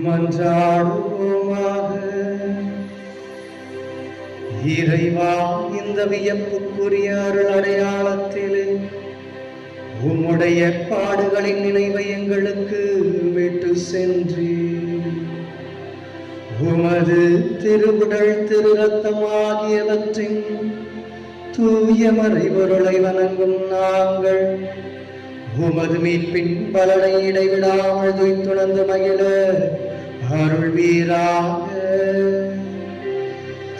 மன்றாடுவோமாக. இறைவா, இந்த வியப்புக்குரிய அருள் அடையாளத்திலே உம்முடைய பாடுகளின் நினைவை எங்களுக்கு விட்டு சென்று உமது திருவுடல் திரு ரத்தம் ஆகியவற்றின் தூய மறைபொருளை வணங்கும் நாங்கள் உமது மீட்பின் பலனை இடைவிடாமல் துய்த்துணர்ந்து மகிழ அருள் வீராக.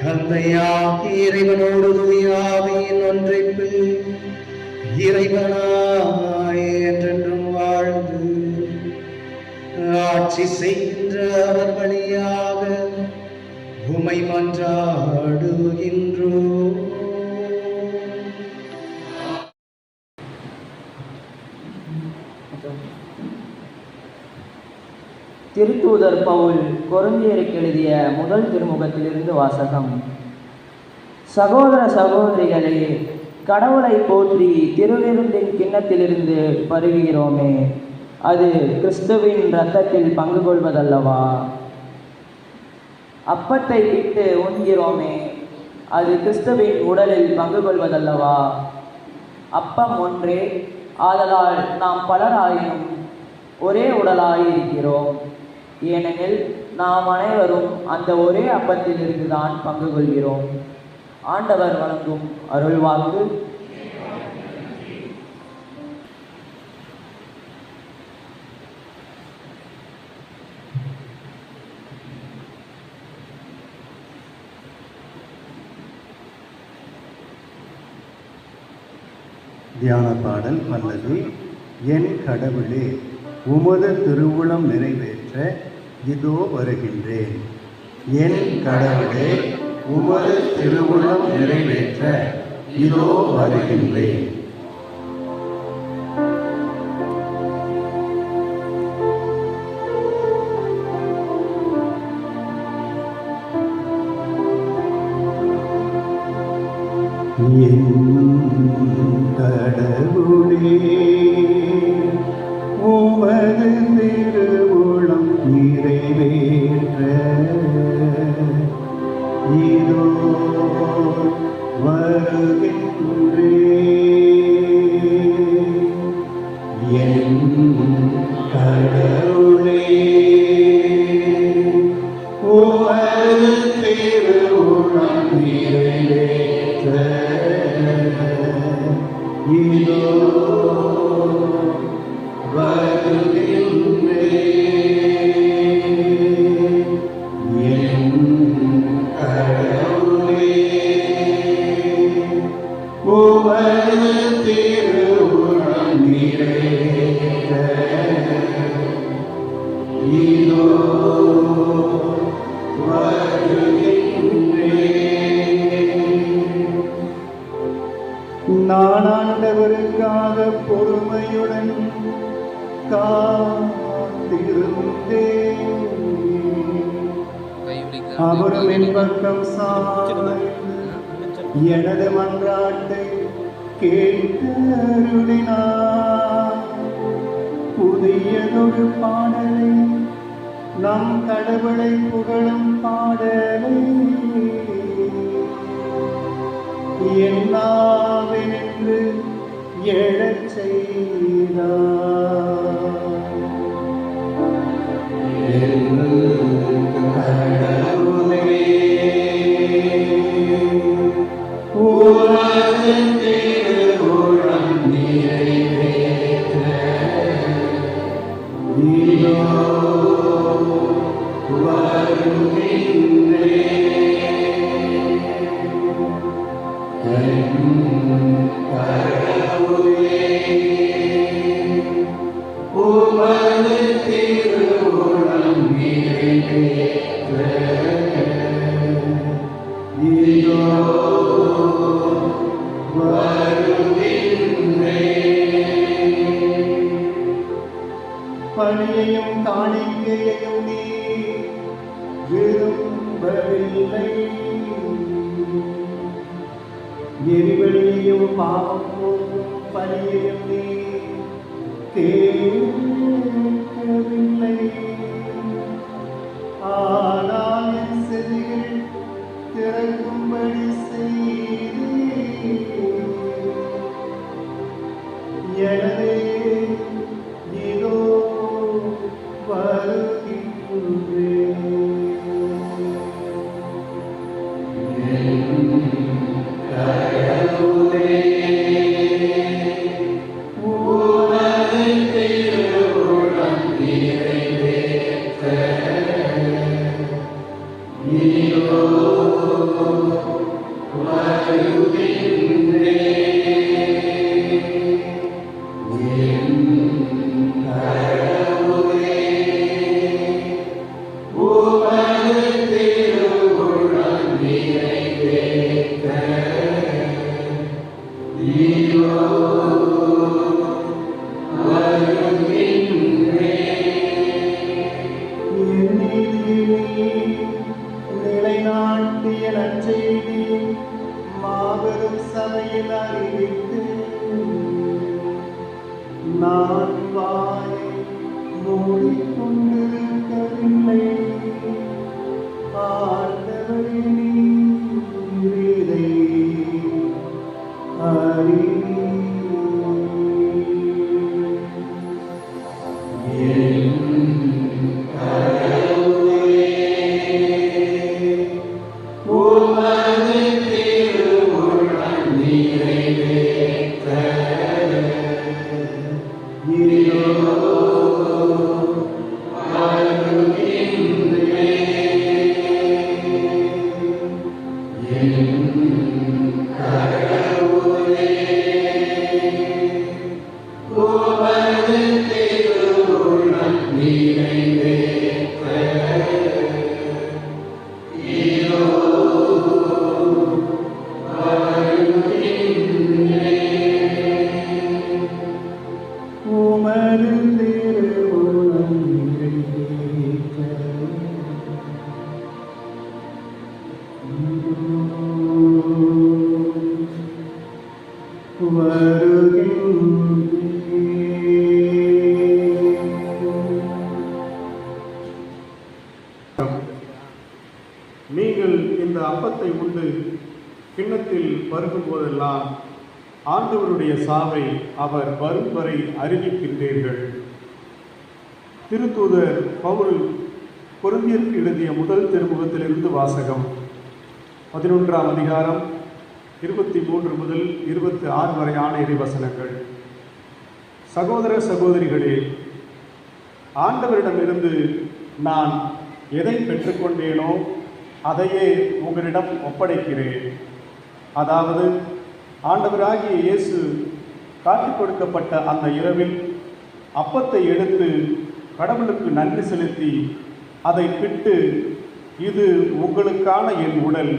தந்தையாகிய இறைவனோடு தூய ஆவியின் ஒன்றிப்பில் இறைவனாய் என்றென்றும் வாழ்ந்து ஆட்சி செய்கின்ற அவர் வழியாக உம்மை மன்றாடுகின்றோம். திருத்தூதர் பவுல் கொரிந்தியருக்கு எழுதிய முதல் திருமுகத்திலிருந்து வாசகம். சகோதர சகோதரிகளே, கடவுளை போற்றி திருவிருந்தின் கிண்ணத்திலிருந்து பருகுகிறோமே, அது கிறிஸ்துவின் இரத்தத்தில் பங்கு கொள்வதல்லவா? அப்பத்தை விட்டு உண்கிறோமே, அது கிறிஸ்துவின் உடலில் பங்கு கொள்வதல்லவா? அப்பம் ஒன்றே, ஆதலால் நாம் பலராயினும் ஒரே உடலாயிருக்கிறோம். ஏனெனில் நாம் அனைவரும் அந்த ஒரே அப்பத்திலிருந்து தான் பங்கு கொள்கிறோம். ஆண்டவர் வழங்கும் அருள்வாக்கு. தியான பாடல் அல்லது என் கடவுளே, உமது திருவுளம் நிறைவேற்ற இதோ வருகின்றேன். என் கடவுளே, உமது திருவுளம் நிறைவேற்ற இதோ வருகின்றேன். என் கடவுளே, உமது திருவுளம் நிறைவேற்ற இதோ வருகின்றேன். என் கடவுளே, உமது திருவுளம் நிறைவேற்ற இதோ நான் ஆண்டவருக்காக பொறுமையுடன் காத்திருந்தேன். அவரும் என் பக்கம் சாய்ந்து எனது மன்றாட்டை கேட்டருளினார். புதிய நல்லொரு பாடலை நம் கடவுளை புகழும் பாடலை என்னாவென்று எழச் செய்தார். பலியையும் காணிக்கையையும் நீ விரும்பவில்லை, எரிபலியையும் பாவம் போக்கும் பலியையும் நீ கேட்கவில்லை. ஆனால் என் செவிகள் திறக்கும்படி செய்தீர். எனவே இதோ வருகின்றேன். நிலைநாட்டிய நற்செய்தி மாபெரும் சபையில் அறிவித்து நான் வாயை மூடிக்கொண்டிருக்கவில்லை. ஆண்டவரே நீர் இதை நீங்கள் இந்த அப்பத்தை உண்டு கிண்ணத்தில் பருகும் போதெல்லாம் ஆண்டவருடைய சாவை அவர் வரும் வரை அறிவிக்கின்றீர்கள். திருத்தூதர் பவுல் கொரிந்தியருக்கு எழுதிய முதல் திருமுகத்திலிருந்து வாசகம். 11ஆம் அதிகாரம் 23 முதல் 26 வரையான இறைவசனங்கள். சகோதர சகோதரிகளே, ஆண்டவரிடமிருந்து நான் எதை பெற்றுக்கொண்டேனோ அதையே உங்களிடம் ஒப்படைக்கிறேன். அதாவது ஆண்டவராகிய இயேசு காட்டிக் கொடுக்கப்பட்ட அந்த இரவில் அப்பத்தை எடுத்து கடவுளுக்கு நன்றி செலுத்தி அதை பிட்டு, இது உங்களுக்கான என் உடல்,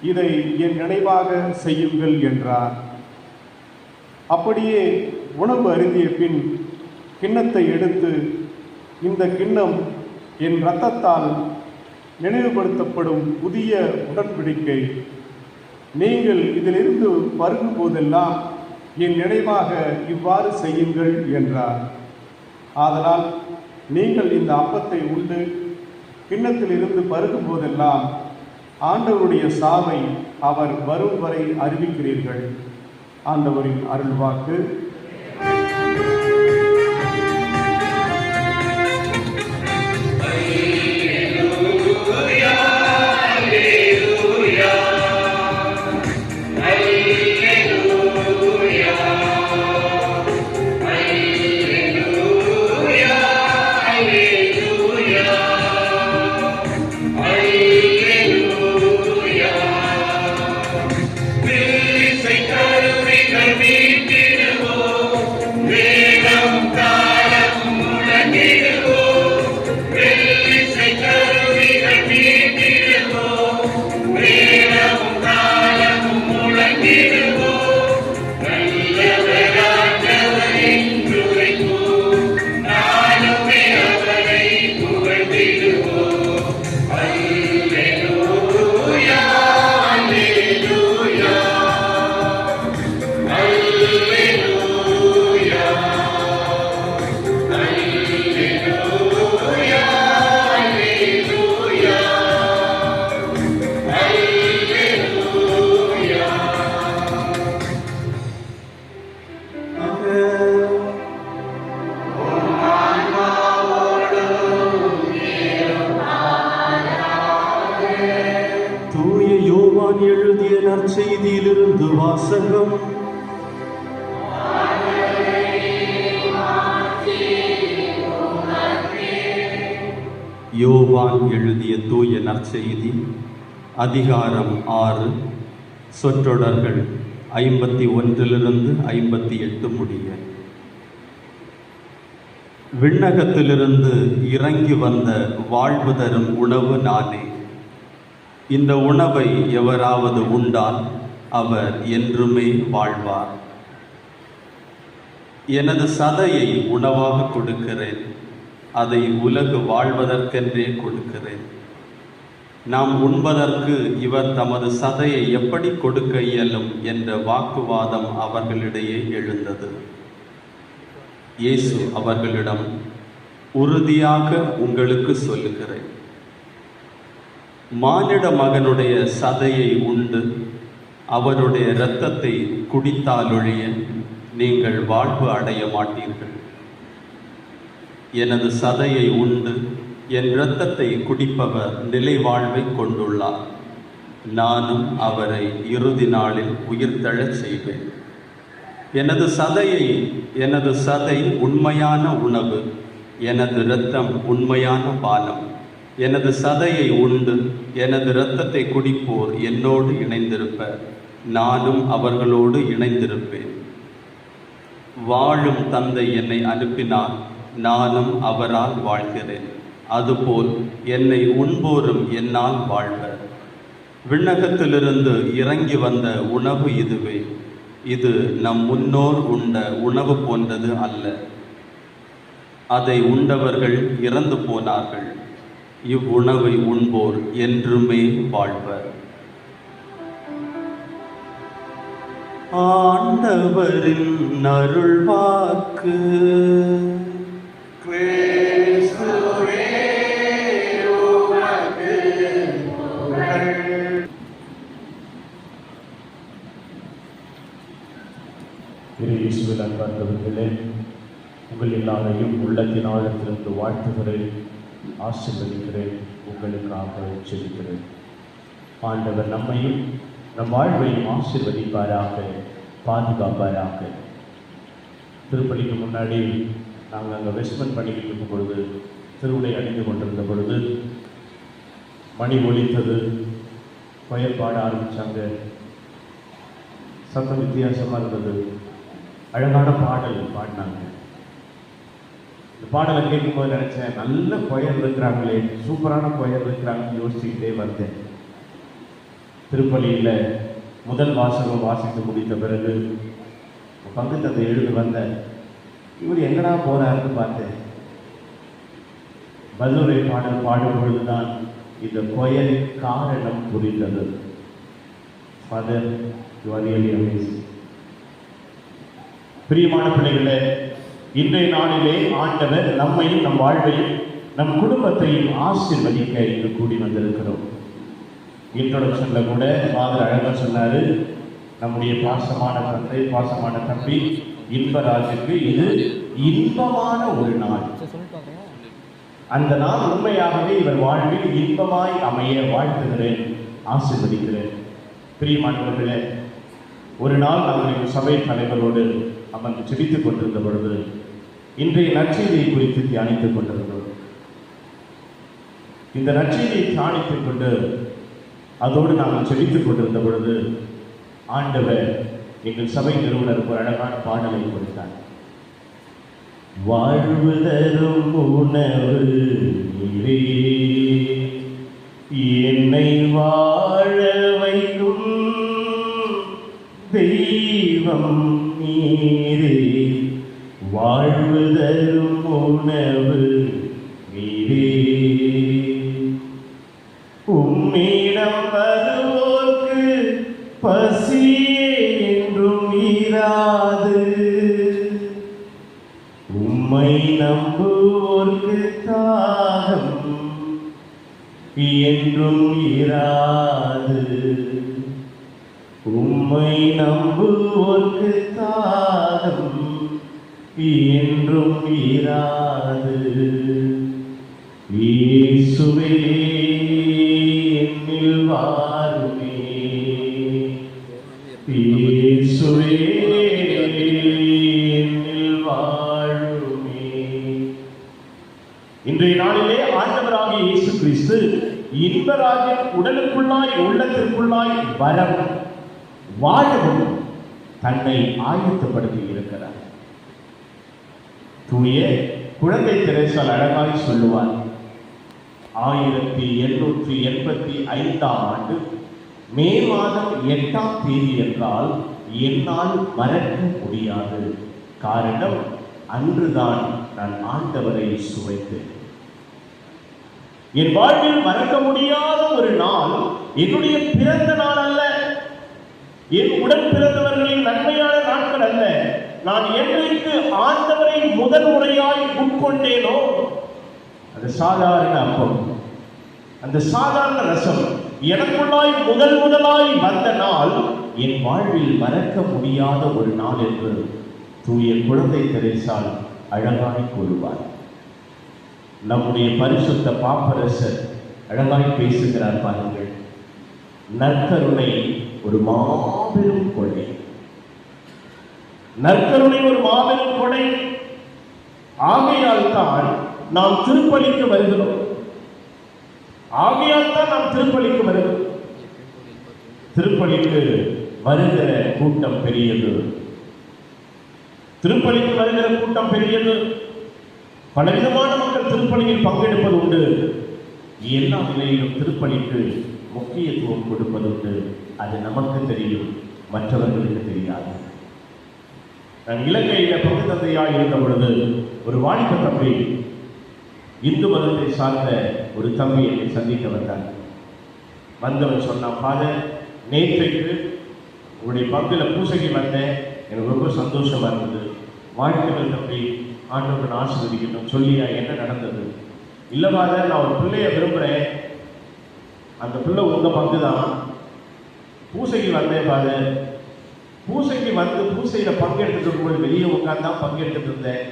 இதை என் நினைவாக செய்யுங்கள் என்றார். அப்படியே உணவு அருந்திய பின் கிண்ணத்தை எடுத்து, இந்த கிண்ணம் என் இரத்தத்தால் நினைவுபடுத்தப்படும் புதிய உடன்படிக்கை. நீங்கள் இதிலிருந்து பருகும் போதெல்லாம் என் நினைவாக இவ்வாறு செய்யுங்கள் என்றார். ஆதலால் நீங்கள் இந்த அப்பத்தை உண்டு கிண்ணத்தில் இருந்து பருகும் போதெல்லாம் ஆண்டவருடைய சாவை அவர் வரும் வரை அறிவிக்கிறீர்கள். ஆண்டவரின் அருள்வாக்கு. தூய யோவான் எழுதிய நற்செய்தியிலிருந்து வாசகம். யோவான் எழுதிய தூய நற்செய்தி அதிகாரம் 6 சொற்றொடர்கள் 51 58 முடிய. விண்ணகத்திலிருந்து இறங்கி வந்த வாழ்வு தரும் உணவு நானே. இந்த உணவை எவராவது உண்டால் அவர் என்றுமே வாழ்வார். எனது சதையை உணவாக கொடுக்கிறேன், அதை உலகு வாழ்வதற்கென்றே கொடுக்கிறேன். நாம் உண்பதற்கு இவர் தமது சதையை எப்படி கொடுக்க இயலும் என்ற வாக்குவாதம் அவர்களிடையே எழுந்தது. இயேசு அவர்களிடம், உறுதியாக உங்களுக்கு சொல்லுகிறேன், மானிட மகனுடைய சதையை உண்டு அவருடைய இரத்தத்தை குடித்தாலொழிய நீங்கள் வாழ்வு அடைய மாட்டீர்கள். எனது சதையை உண்டு என் இரத்தத்தை குடிப்பவர் நிலை வாழ்வை கொண்டுள்ளார். நானும் அவரை இறுதி நாளில் உயிர்த்தெழச் செய்வேன். எனது சதை உண்மையான உணவு, எனது இரத்தம் உண்மையான பானம். எனது சதையை உண்டு எனது இரத்தத்தை குடிப்போர் என்னோடு இணைந்திருப்பர், நானும் அவர்களோடு இணைந்திருப்பேன். வாழும் தந்தை என்னை அனுப்பினார், நானும் அவரால் வாழ்கிறேன். அதுபோல் என்னை உண்போரும் என்னால் வாழ்வர். விண்ணகத்திலிருந்து இறங்கி வந்த உணவு இதுவே. இது நம் முன்னோர் உண்ட உணவு போன்றது அல்ல. அதை உண்டவர்கள் இறந்து போனார்கள். இவ்வுணவை உண்போர் என்றுமே வாழ்வர். ஆண்டவரின் அருள்வாக்கு. இயேசுவில் அன்பார்ந்தவர்களே, உங்கள் எல்லாரையும் உள்ளத்தின் ஆழத்திலிருந்து வாழ்த்துகிறேன், ஆசீர்வதிக்கிறேன், உங்களுக்காக ஜெபிக்கிறேன். ஆண்டவர் நம்மையும் நம் வாழ்வையும் ஆசீர்வதிப்பாராக, பாதுகாப்பாராக. திருப்பலிக்கு முன்னாடி நாங்கள் அங்கே வெஸ்ட்மெண்ட் பண்ணிக்கிட்டு இருக்கும் பொழுது, திருவுடை அணிந்து கொண்டிருந்த பொழுது மணி ஒலித்தது, கொயர் பாட ஆரம்பித்தாங்க. சத்தம் வித்தியாசமாக இருந்தது. அழகான பாடல் பாடினாங்க. இந்த பாடலை கேட்கும்போது நினச்சேன், நல்ல கொயர் இருக்கிறாங்களே, சூப்பரான கொயர் இருக்கிறாங்கன்னு யோசிச்சுக்கிட்டே வந்தேன். திருப்பலியில் முதல் வாசகம் வாசித்து முடித்த பிறகு பங்கு தந்தை எழுந்து வந்தேன். இவர் எங்கடா போறாருன்னு பார்த்தேன். பதிலுரை பாடல் பாடும் பொழுதுதான் இந்த கொயர் காரணம் புரிந்தது. Father, you are really amazing. பிரியமான பிள்ளைகளே, இன்றைய நாளிலே ஆண்டவர் நம்மையும் நம் வாழ்வையும் நம் குடும்பத்தையும் ஆசீர்வதிக்க இங்கு கூடி வந்திருக்கிறோம். இன்ட்ரோடக்ஷன்ல கூட ஃபாதர் அழகா சொன்னாரு, நம்முடைய பாசமான தந்தை பாசமான தம்பி இன்பராஜுக்கு இது இன்பமான ஒரு நாள். அந்த நாள் உண்மையாகவே இவர் வாழ்வில் இன்பமாய் அமைய வாழ்த்துகிறேன், ஆசீர்வதிக்கிறேன். பிரியமானவர்களே, ஒரு நாள் நாங்கள் எங்கள் சபை தலைவரோடு அமர்ந்து செபித்துக் கொண்டிருந்த பொழுது இன்றைய நற்செய்தியை குறித்து தியானித்துக் கொண்டிருந்தோம். இந்த நற்செய்தியை தியானித்துக் கொண்டு அதோடு நாங்கள் செபித்துக் கொண்டிருந்த பொழுது ஆண்டவர் எங்கள் சபை நிறுவனருக்கு ஒரு அழகான பாடலை கொடுத்தார். வாழ்வு தரும் உணவு நீரே, என்னை வாழ வைக்கும் தெய்வம் நீரே, வாழ்வு தரும் உணவு நீரே, உம்மிடம் வருவோர்க்கு பசி என்றும் இராது, உம்மை நம்புவோர்க்கு தாகம் என்றும் இராது, உம்மை நம்புவோர்க்கு தாகம் என்றும் இராது. இயேசுவே என்னில் வாருமே, இயேசுவே என்னில் வாழுமே. இன்றைய நாளிலே ஆண்டவராகிய இயேசு கிறிஸ்து இன்பராஜன் உடலுக்குள்ளாய் உள்ளத்திற்குள்ளாய் வரவும் வாழவும் தன்னை ஆயத்தப்படுத்தி இருக்கிறார். தூய குழந்தை தெரேசால் அழகாய் சொல்லுவார், 1885 ஆண்டு மே மாதம் 8ஆம் தேதி என்றால் என்னால் மறக்க முடியாது. காரணம், அன்றுதான் நான் ஆண்டவரை சுவைத்தேன். என் வாழ்வில் மறக்க முடியாத ஒரு நாள் என்னுடைய பிறந்த நாள் அல்ல, என் உடன் பிறந்தவர்களின் நன்மையான நாட்கள் அல்ல. நான் என்றைக்கு ஆண்டவரை முதல் முறையாய் உட்கொண்டேனோ அந்த சாதாரண அப்பம், அந்த சாதாரண ரசம் எனக்குள்ளாய் முதலாய் வந்த நாள் என் வாழ்வில் மறக்க முடியாத ஒரு நாள் என்று தூய குழந்தை தெரேசால் அழகாய் கூறுவார். நம்முடைய பரிசுத்த பாப்பரசர் அழகாய் பேசுகிறார் பாருங்கள். நற்கருணை ஒரு மாபெரும் கொடை, நற்கருணை ஒரு மாபெரும் கொடை. ஆகையால் தான் நாம் திருப்பலிக்கு வருகிறோம், ஆகையால் தான் நாம் திருப்பலிக்கு வருகிறோம். திருப்பலிக்கு வருகிற கூட்டம் பெரியது, திருப்பலிக்கு வருகிற கூட்டம் பெரியது. பலவிதமான மக்கள் திருப்பலியில் பங்கெடுப்பது உண்டு. எல்லா நிலையிலும் திருப்பலிக்கு முக்கியத்துவம் கொடுப்பது உண்டு. அது நமக்கு தெரியும், மற்றவர்களுக்கு தெரியாது. நான் இலங்கையில பங்கு தந்தையாக இருந்த பொழுது ஒரு வாலிப தம்பி, இந்து மதத்தை சார்ந்த ஒரு தம்பி என்னை சந்திக்க வந்தார். வந்தவன் சொன்னான், ஃபாதர், நேற்றைக்கு உங்களுடைய பங்கில் பூசைக்கு வந்தேன், எனக்கு ரொம்ப சந்தோஷமா இருந்தது, வாழ்க்கைகள் தம்பி, ஆண்டவன் ஆசீர்வதிக்கணும், சொல்லியா என்ன நடந்தது? இல்லை ஃபாதர், நான் ஒரு பிள்ளைய விரும்புகிறேன், அந்த பிள்ளை உங்க பங்கு தான், பூசைக்கு வந்தேன் ஃபாதர், பூசைக்கு வந்து பூசையில பங்கெடுத்துட்டு இருக்கும்போது வெளியே உட்கார்ந்தான் பங்கெடுத்துட்டு இருந்தேன்.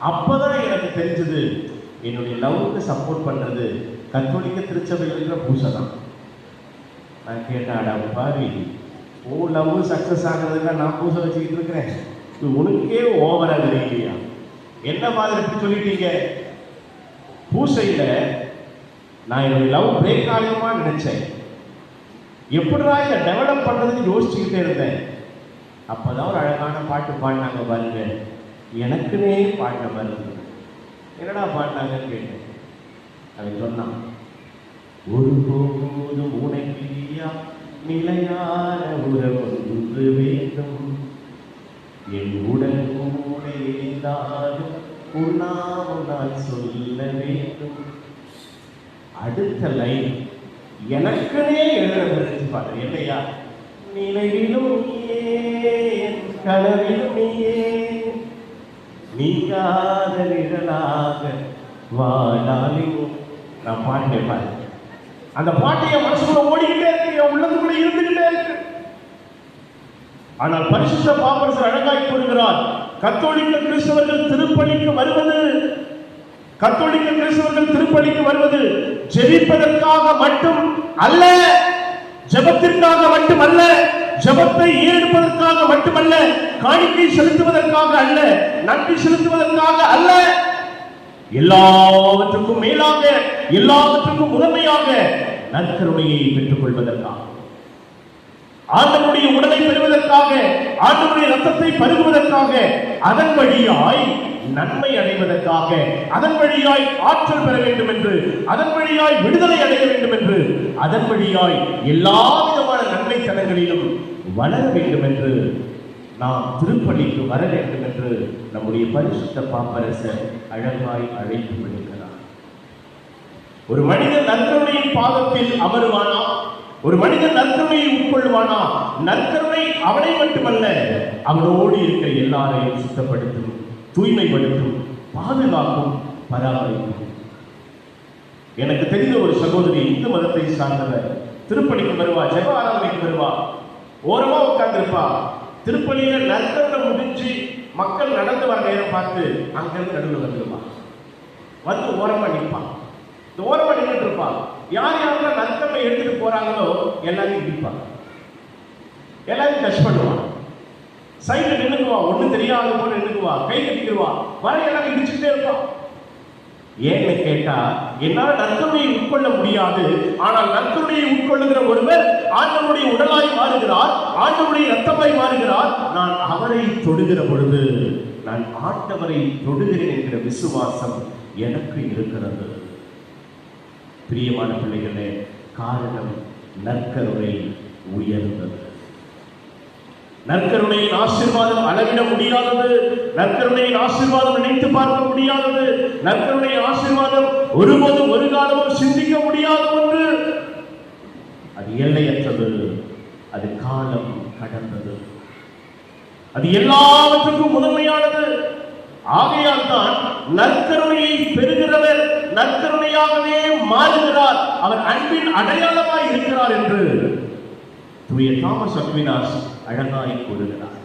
அப்பதான் எனக்கு தெரிஞ்சது என்னுடைய லவ்வுக்கு சப்போர்ட் பண்றது கத்தோலிக்க திருச்சபையில் இருக்கிற பூசை தான். நான் கேட்டேன், அடா பாவி, ஓ லவ் சக்சஸ் ஆகிறதுக்கு நான் பூசை வச்சுக்கிட்டு இருக்கிறேன், உனக்கே ஓவரா தெரியலையா? என்ன மாதிரி இப்படி சொல்லிட்டீங்க? பூசையில நான் என்னுடைய லவ் பிரேக் ஆகுமா நினைச்சேன், எப்படிடா இதை டெவலப் பண்றதுன்னு யோசிச்சுக்கிட்டே இருந்தேன். அப்பதான் ஒரு அழகான பாட்டு பாடினாங்க பாருங்க, எனக்குன்னே பாடின மாதிரி. என்னடா பாடினாங்கன்னு கேட்டேன். அவன் சொன்னான், ஒருபோதும் உனக்கியா நிலையான உறவு ஒன்று வேண்டும், என் உடல் கூட இருந்தாலும் உன்னாவும் நான் சொல்ல வேண்டும். அடுத்த லைன் எனக்குனே எழுத பாரு, இல்லையா? நிலையிலும் நீயே, கனவிலும் நீயே, நீங்காத நிழலாக வாழாலின். நான் பாட்டேன் பாரு, அந்த பாட்டு என் மனசுக்குள்ள ஓடிக்கிட்டே இருக்கு, என் உள்ளத்துக்குள்ள இருந்துகிட்டே இருக்கு. ஆனால் பரிசுத்த பாப்பரசர் அழகாய் கூறுகிறார், கத்தோலிக்க கிறிஸ்தவர்கள் திருப்பலிக்கு வருவது, கத்தோலிக்க கிறிஸ்தவர்கள் திருப்பலிக்கு வருவது ஜெபிப்பதற்காக மட்டும் அல்ல, ஜெபத்திற்காக மட்டுமல்ல, ஜெபத்தை ஏறெடுப்பதற்காக மட்டுமல்ல, காணிக்கை செலுத்துவதற்காக அல்ல, நன்றி செலுத்துவதற்காக அல்ல, எல்லாவற்றுக்கும் மேலாக, எல்லாவற்றுக்கும் முதன்மையாக நற்கருணையை பெற்றுக் கொள்வதற்காக, ஆண்டவருடைய உடலை பெறுவதற்காக, ஆண்டவருடைய ரத்தத்தை பருகுவதற்காக, அதன் வழியாய் நன்மை அடைவதற்காக, அதன் வழியாய் ஆற்றல் பெற வேண்டும் என்று, அதன் வழியாய் விடுதலை அடைய வேண்டும் என்று, அதன் வழியாய் எல்லா விதமான நன்மை தலங்களிலும் வளர வேண்டும் என்று, நாம் திருப்பலிக்கு வர வேண்டும் என்று நம்முடைய பரிசுத்த பாப்பரசர் அழகாய் அழைத்து விடுகிறார். ஒரு மனிதன் நற்கருணையின் பாதத்தில் அமருவானா, ஒரு மனிதன் நற்கருணையை உட்கொள்வானா, நற்கருணை அவனை மட்டுமல்ல, அவனோடு இருக்கிற எல்லாரையும் சுத்தப்படுத்தும், தூய்மைப்படுத்தும், பாதுகாக்கும், பராமரிக்கும். எனக்கு தெரிந்த ஒரு சகோதரி இந்து மதத்தை சார்ந்தவர், திருப்பலிக்கு வருவா, ஜெப ஆராதனைக்கு வருவா, ஓரமா உட்கார்ந்திருப்பா. திருப்பலியில நற்கருணை முடிஞ்சு மக்கள் நடந்து வர நேரம் பார்த்து அங்கிருந்து நடுவில் வந்துருப்பா, வந்து ஓரமா நிற்பான். இந்த ஓரமா நின்றுட்டு இருப்பான். யார் யாரெல்லாம் நற்கருணை எடுத்துட்டு போறாங்களோ எல்லாரையும் இடிப்பான், எல்லாரையும் டச் பண்ணுவான், சைட்ல நின்னுக்குவா, ஒண்ணு தெரியாத போல நின்னுக்குவா, கை கட்டிக்குவா, வர எல்லாரும் இடிச்சுட்டே இருப்பான். ஏன்னு கேட்டா, என்னால் நற்கருணையை உட்கொள்ள முடியாது, ஆனால் நற்கருணையை உட்கொள்ளுகிற ஒருவர் ஆண்டவருடைய உடலாய் மாறுகிறார், ஆண்டவருடைய ரத்தமாய் மாறுகிறார். நான் அவரை தொடுகிற பொழுது நான் ஆண்டவரை தொடுகிறேன் என்கிற விசுவாசம் எனக்கு இருக்கிறது. பிரியமான பிள்ளைகளே, காரணம் நற்கருணை உயர்ந்தது. நற்கருணையின் ஆசீர்வாதம் அளவிட முடியாதது, நற்கருணையின் ஆசீர்வாதம் நினைத்து பார்க்க முடியாதது, நற்கருணையின் ஆசீர்வாதம் ஒருபோதும் ஒரு காலமும் சிந்திக்க முடியாத ஒன்று. அது எல்லையற்றது, அது காலம் கடந்தது, அது எல்லாவற்றுக்கும் முதன்மையானது. ஆகையால் தான் நற்கருணையை பெறுகிறவர் நற்கருணையாகவே மாறுகிறார், அவர் அன்பின் அடையாளமாய் இருக்கிறார் என்று தூய தாமஸ் அக்வினாஸ் அழகாய் கூறுகிறார்.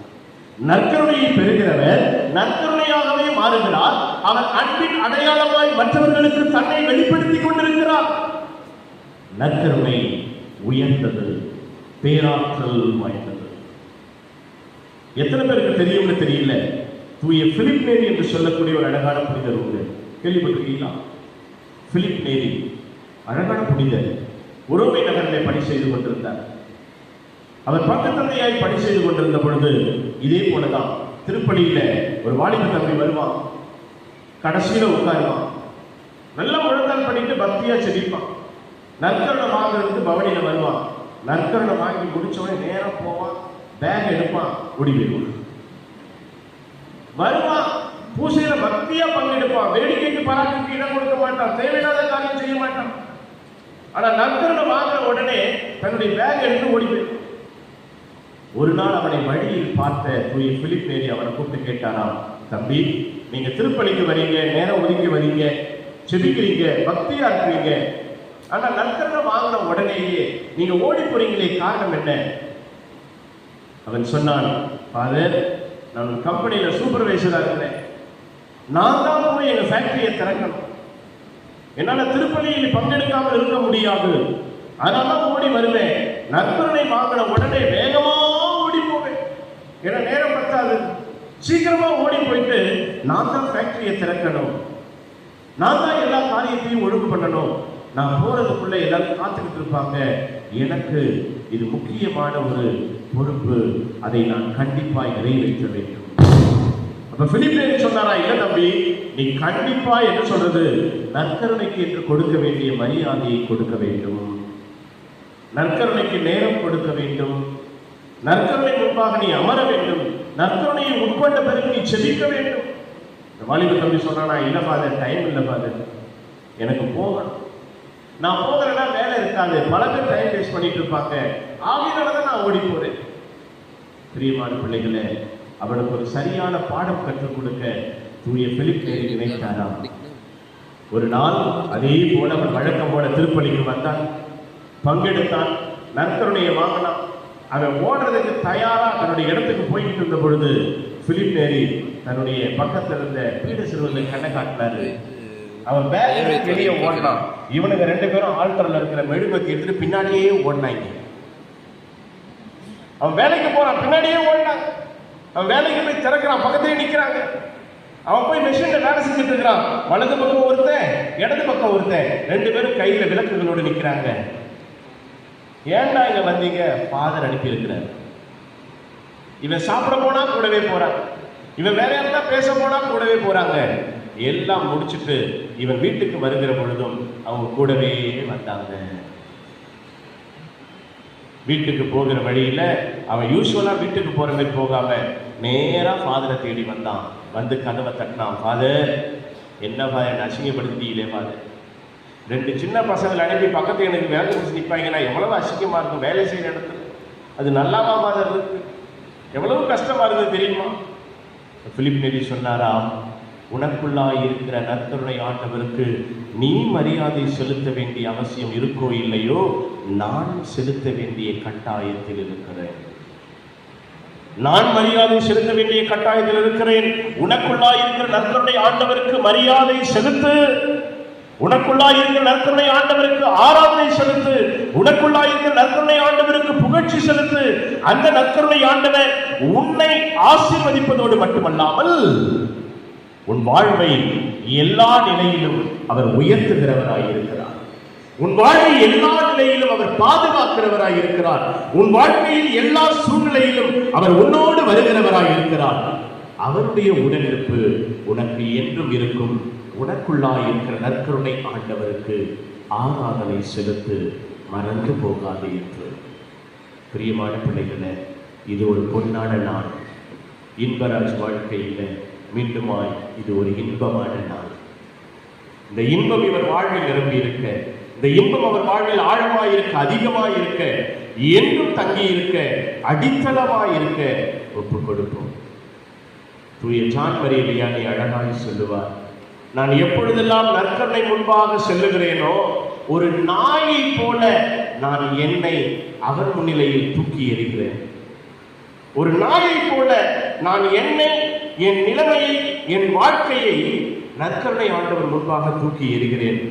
நற்கருணையை பெறுகிறவர் நற்கருணையாகவே மாறுகிறார், அவர் அன்பின் அடையாளமாய் மற்றவர்களுக்கு தன்னை வெளிப்படுத்திக் கொண்டிருக்கிறார். நற்கருணை உயர்ந்தது, பேராற்றல் வாய்ந்தது. எத்தனை பேருக்கு தெரியும்னு தெரியல, தூய பிலிப் நேரி என்று சொல்லக்கூடிய ஒரு அழகான புனிதர் உண்டு, கேள்விப்பட்டிருக்கீங்களா? பிலிப் நேரி அழகான புனிதர், உரோமை நகரிலே பணி செய்து கொண்டிருந்தார். அவர் பங்கு தந்தையாய் பணி செய்து கொண்டிருந்த பொழுது இதே போலதான் திருப்பலியில ஒரு வாலிப தம்பி வருவான், கடைசியில உட்காருவான், நல்ல முழங்கால் பண்ணிட்டு பக்தியா செடிப்பான். நற்கருணை வாங்குறதுக்கு பவனியில வருவான், நற்கருணை வாங்கி முடிச்சவனே நேரம் போவான், பேக் எடுப்பான், ஓடி போயிடுவான். வருவான், பூசையில பக்தியா பங்கெடுப்பான், வேடிக்கைக்கு பராட்டுக்கு இடம் கொடுக்க மாட்டான், தேவையில்லாத காரியம் செய்ய மாட்டான். ஆனா நற்கருணை வாங்குற உடனே தன்னுடைய பேக் எடுத்து ஓடி போயிடும். ஒரு நாள் அவனை வழியில் பார்த்த தூய பிலிப் நேரி அவனை கூப்பிட்டு கேட்டாராம், தம்பி, நீங்க திருப்பலிக்கு வரீங்க, நேரம் ஒதுக்கி வரீங்க, செபிக்கிறீங்க, பக்தியா இருக்கிறீங்க, ஆனா நற்கருணை வாங்கின உடனேயே நீங்க ஓடி போறீங்களே, காரணம் என்ன? அவன் சொன்னான், ஃபாதர், நான் கம்பெனியில சூப்பர்வைசரா இருக்கிறேன், நான் தான் போய் எங்க ஃபேக்டரியை திறக்கணும், என்னால திருப்பலியில் பங்கெடுக்காமல் இருக்க முடியாது, அதனால ஓடி வருவேன், நற்கருணை வாங்கின உடனே வேகமா ஓடி போவேன், ஏன்னா நேரம் பத்தாது, சீக்கிரமா ஓடி போயிட்டு நான் தான் ஃபேக்டரியை திறக்கணும், நான் தான் எல்லா காரியத்தையும் ஒழுங்கு பண்ணணும், நான் போறதுக்குள்ள எல்லாரும் காத்துக்கிட்டு இருப்பாங்க, எனக்கு இது முக்கியமான ஒரு பொறுப்பு, அதை நான் கண்டிப்பாய் நிறைவேற்ற வேண்டும். அப்ப பிலிப் நேரி சொன்னாரா, இல்ல தம்பி, நீ கண்டிப்பா என்ன சொல்றது, நற்கருணைக்கு என்று கொடுக்க வேண்டிய மரியாதையை கொடுக்க வேண்டும், நற்கருணைக்கு நேரம் கொடுக்க வேண்டும், நற்கருணை முன்பாக நீ அமர வேண்டும், நற்கருணையை உட்கொண்ட பிறகு நீ செபிக்க வேண்டும். வாலிப தம்பி சொன்னா, இல்ல ஃபாதர், டைம் இல்லை ஃபாதர், எனக்கு போகணும், நான் போகிறேன்னா வேலை இருக்காது, பல பேர் டைம் வேஸ்ட் பண்ணிட்டு இருப்பாங்க, ஆகியனாலதான் நான் ஓடி போறேன். பிரியமான பிள்ளைகளே, அவனுக்கு ஒரு சரியான பாடம் கற்றுக் கொடுக்க தூய பிலிப் நேரி நினைத்தாராம். ஒரு நாள் அதே போல அவன் வழக்கம் போல திருப்பலிக்கு வந்தான், பங்கெடுத்தான், நற்கருணையை வாங்கினான். அவன் ஓடுறதுக்கு தயாரா தன்னுடைய இடத்துக்கு போயிட்டு இருந்த பொழுது பிலிப் நேரி தன்னுடைய பக்கத்துல இருந்த பீட சிறுவனை கண்ணை காட்டினாரு. அவன் வெளியே ஓடினான். இவனுங்க 2 பேரும் ஆல்டர்ல இருக்கிற மெழுகுவத்தி எடுத்துட்டு பின்னாடியே ஓடினாங்க. அவன் வேலைக்கு போறான், பின்னாடியே ஓடினாங்க. அவன் வேலைக்கு போய் திறக்கிறான், பக்கத்திலே நிக்கிறாங்க. அவன் போய் மெஷின்ல வேலை செஞ்சுட்டு இருக்கிறான். வலது பக்கம் ஒருத்தன், இடது பக்கம் ஒருத்தன், 2 பேரும் கையில விளக்குகளோடு நிக்கிறாங்க. ஏன்டா இங்க வந்தீங்க? ஃபாதர் அனுப்பி இருக்கிறார். இவன் சாப்பிட போனா கூடவே போறான், இவன் வேற யாருன்னா பேச போனா கூடவே போறாங்க. எல்லாம் முடிச்சுட்டு இவன் வீட்டுக்கு வருகிற பொழுதும் அவங்க கூடவே வந்தாங்க. வீட்டுக்கு போகிற வழியில அவன் யூஸ்வலா வீட்டுக்கு போற மாதிரி போகாம நேரா ஃபாதரை தேடி வந்தான். வந்து கதவை தட்டினான். ஃபாதர், என்ன ஃபாதர் அசிங்கப்படுத்திட்டீங்களே ஃபாதர். 2 சின்ன பசங்களை அனுப்பி பக்கத்து எனக்கு வேலை முடிச்சு நிற்பாங்கன்னா எவ்வளவு அசிங்கமா இருக்கும். வேலை செய்யற இடத்துல அது நல்லாவா ஃபாதர் இருக்கு? எவ்வளவு கஷ்டமா இருக்குது தெரியுமா? பிலிப் நேரி சொன்னாரா, உனக்குள்ளாய் இருக்கிற நற்கருணை ஆண்டவருக்கு நீ மரியாதை செலுத்த வேண்டிய அவசியம் இருக்கோ இல்லையோ, நான் செலுத்த வேண்டிய கட்டாயத்தில் இருக்கிறேன். நான் மரியாதை செலுத்த வேண்டிய கட்டாயத்தில் இருக்கிறேன். உனக்குள்ளாய் இருக்கிற நற்கருணை ஆண்டவருக்கு மரியாதை செலுத்து. உனக்குள்ளாய் இருக்கிற நற்கருணை ஆண்டவருக்கு ஆராதனை செலுத்து. உனக்குள்ளாய் இருக்கிற நற்கருணை ஆண்டவருக்கு புகழ்ச்சி செலுத்து. அந்த நற்கருணை ஆண்டவர் உன்னை ஆசீர்வதிப்பதோடு மட்டுமல்லாமல் உன் வாழ்வை எல்லா நிலையிலும் அவர் உயர்த்துகிறவராய் இருக்கிறார். உன் வாழ்வை எல்லா நிலையிலும் அவர் பாதுகாக்கிறவராய் இருக்கிறார். உன் வாழ்க்கையில் எல்லா சூழ்நிலையிலும் அவர் உன்னோடு வருகிறவராய் இருக்கிறார். அவருடைய உடனிருப்பு உனக்கு என்றும் இருக்கும். உனக்குள்ளாய் இருக்கிற நற்கருணை ஆண்டவருக்கு ஆராதனை செலுத்து, மறந்து போகாது என்று. பிரியமான பிள்ளைகளே, இது ஒரு பொன்னான நாள். இன்பராஜ் வாழ்க்கையில் மீண்டுமாய் இது ஒரு இன்பமான நாள். இந்த இன்பம் இவர் வாழ்வில் நிரம்பி இருக்க, இந்த இன்பம் அவர் வாழ்வில் ஆழமாய் இருக்க, அதிகமாய் இருக்க, என்றும் தங்கி இருக்க, அடித்தளமாய் இருக்க ஒப்பு கொடுப்போம். தூய ஜான் மரிய வியானி அழகாய் சொல்லுவார், நான் எப்பொழுதெல்லாம் நற்கருணை முன்பாக செல்லுகிறேனோ ஒரு நாயை போல நான் என்னை அவர் முன்னிலையில் தூக்கி எறிகிறேன். ஒரு நாயை போல நான் என்னை, என் நிலைமையை, என் வாழ்க்கையை நற்கருணை ஆண்டவர் முன்பாக தூக்கி எறிகிறேன்.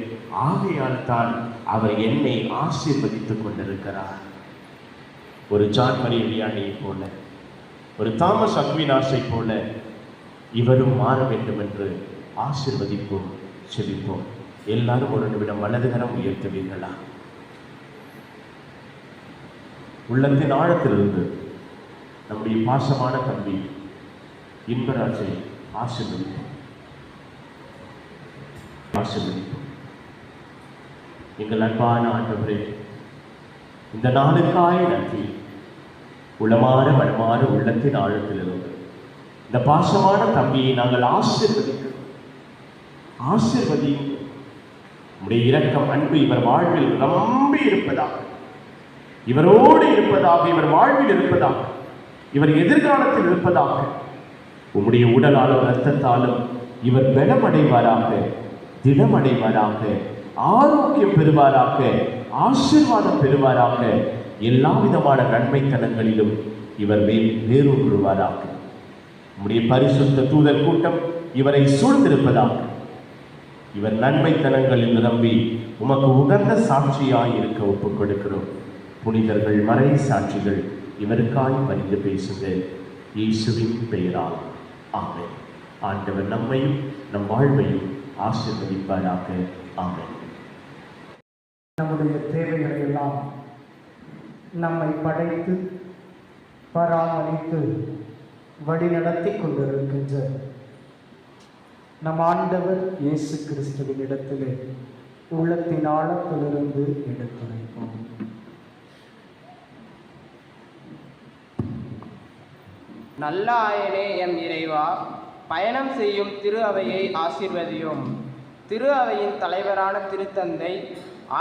ஆகையால் தான் அவர் என்னை ஆசீர்வதித்துக் கொண்டிருக்கிறார். ஒரு ஜான் மரிய வியானியை போல, ஒரு தாமஸ் அக்வினாஸை போல இவரும் மாற வேண்டும் என்று ஆசீர்வதிப்போம், செபிப்போம். எல்லாரும் ஒரு நிமிடம் வலதுகரம் உயர்த்துவீர்களா? உள்ளத்தின் ஆழத்திலிருந்து நம்முடைய பாசமான தம்பி இன்பராஜை ஆசீர்வதிப்போம். எங்கள் அன்பான ஆண்டவரே, இந்த நாளுக்காய் நன்றி. உளமாற வளமாற உள்ளத்தின் ஆழத்திலிருந்து இந்த பாசமான தம்பியை நாங்கள் ஆசீர்வதியும். உடைய இரக்கம், அன்பு இவர் வாழ்வில் நம்பி இருப்பதாக, இவரோடு இருப்பதாக, இவர் வாழ்வில் இருப்பதாக, இவர் எதிர்காலத்தில் இருப்பதாக, உம்முடைய உடலாலும் இரத்தத்தாலும் இவர் பலமடைவாராக, திடமடைவாராக, ஆரோக்கியம் பெறுவாராக, ஆசீர்வாதம் பெறுவாராக, எல்லா விதமான நன்மைத்தனங்களிலும் இவர் வேரூன்றுவாராக. உம்முடைய பரிசுத்த தூதர் கூட்டம் இவரை சூழ்ந்திருப்பதாக, இவர் நன்மைத்தனங்களில் நிரம்பி உமக்கு உகந்த சாட்சியாய் இருக்க ஒப்புக் கொடுக்கிறோம். புனிதர்கள், மறை சாட்சிகள் இவருக்காய் பரிந்து பேசுங்க. இயேசுவின் பெயரால் ஆமென். ஆண்டவர் நம்மையும் நம் வாழ்வையும் ஆசீர்வதிப்பாராக. ஆமென். நம்முடைய தேவைகளை எல்லாம் நம்மை படைத்து பராமரித்து வழிநடத்தி கொண்டிருக்கின்ற நம் ஆண்டவர் இயேசு கிறிஸ்துவின் இடத்திலே உள்ளத்தின் ஆழத்திலிருந்து எடுத்துரைப்போம். நல்ல ஆயனே எம் இறைவா, பயணம் செய்யும் திரு அவையை ஆசீர்வதியும். திரு அவையின் தலைவரான திருத்தந்தை,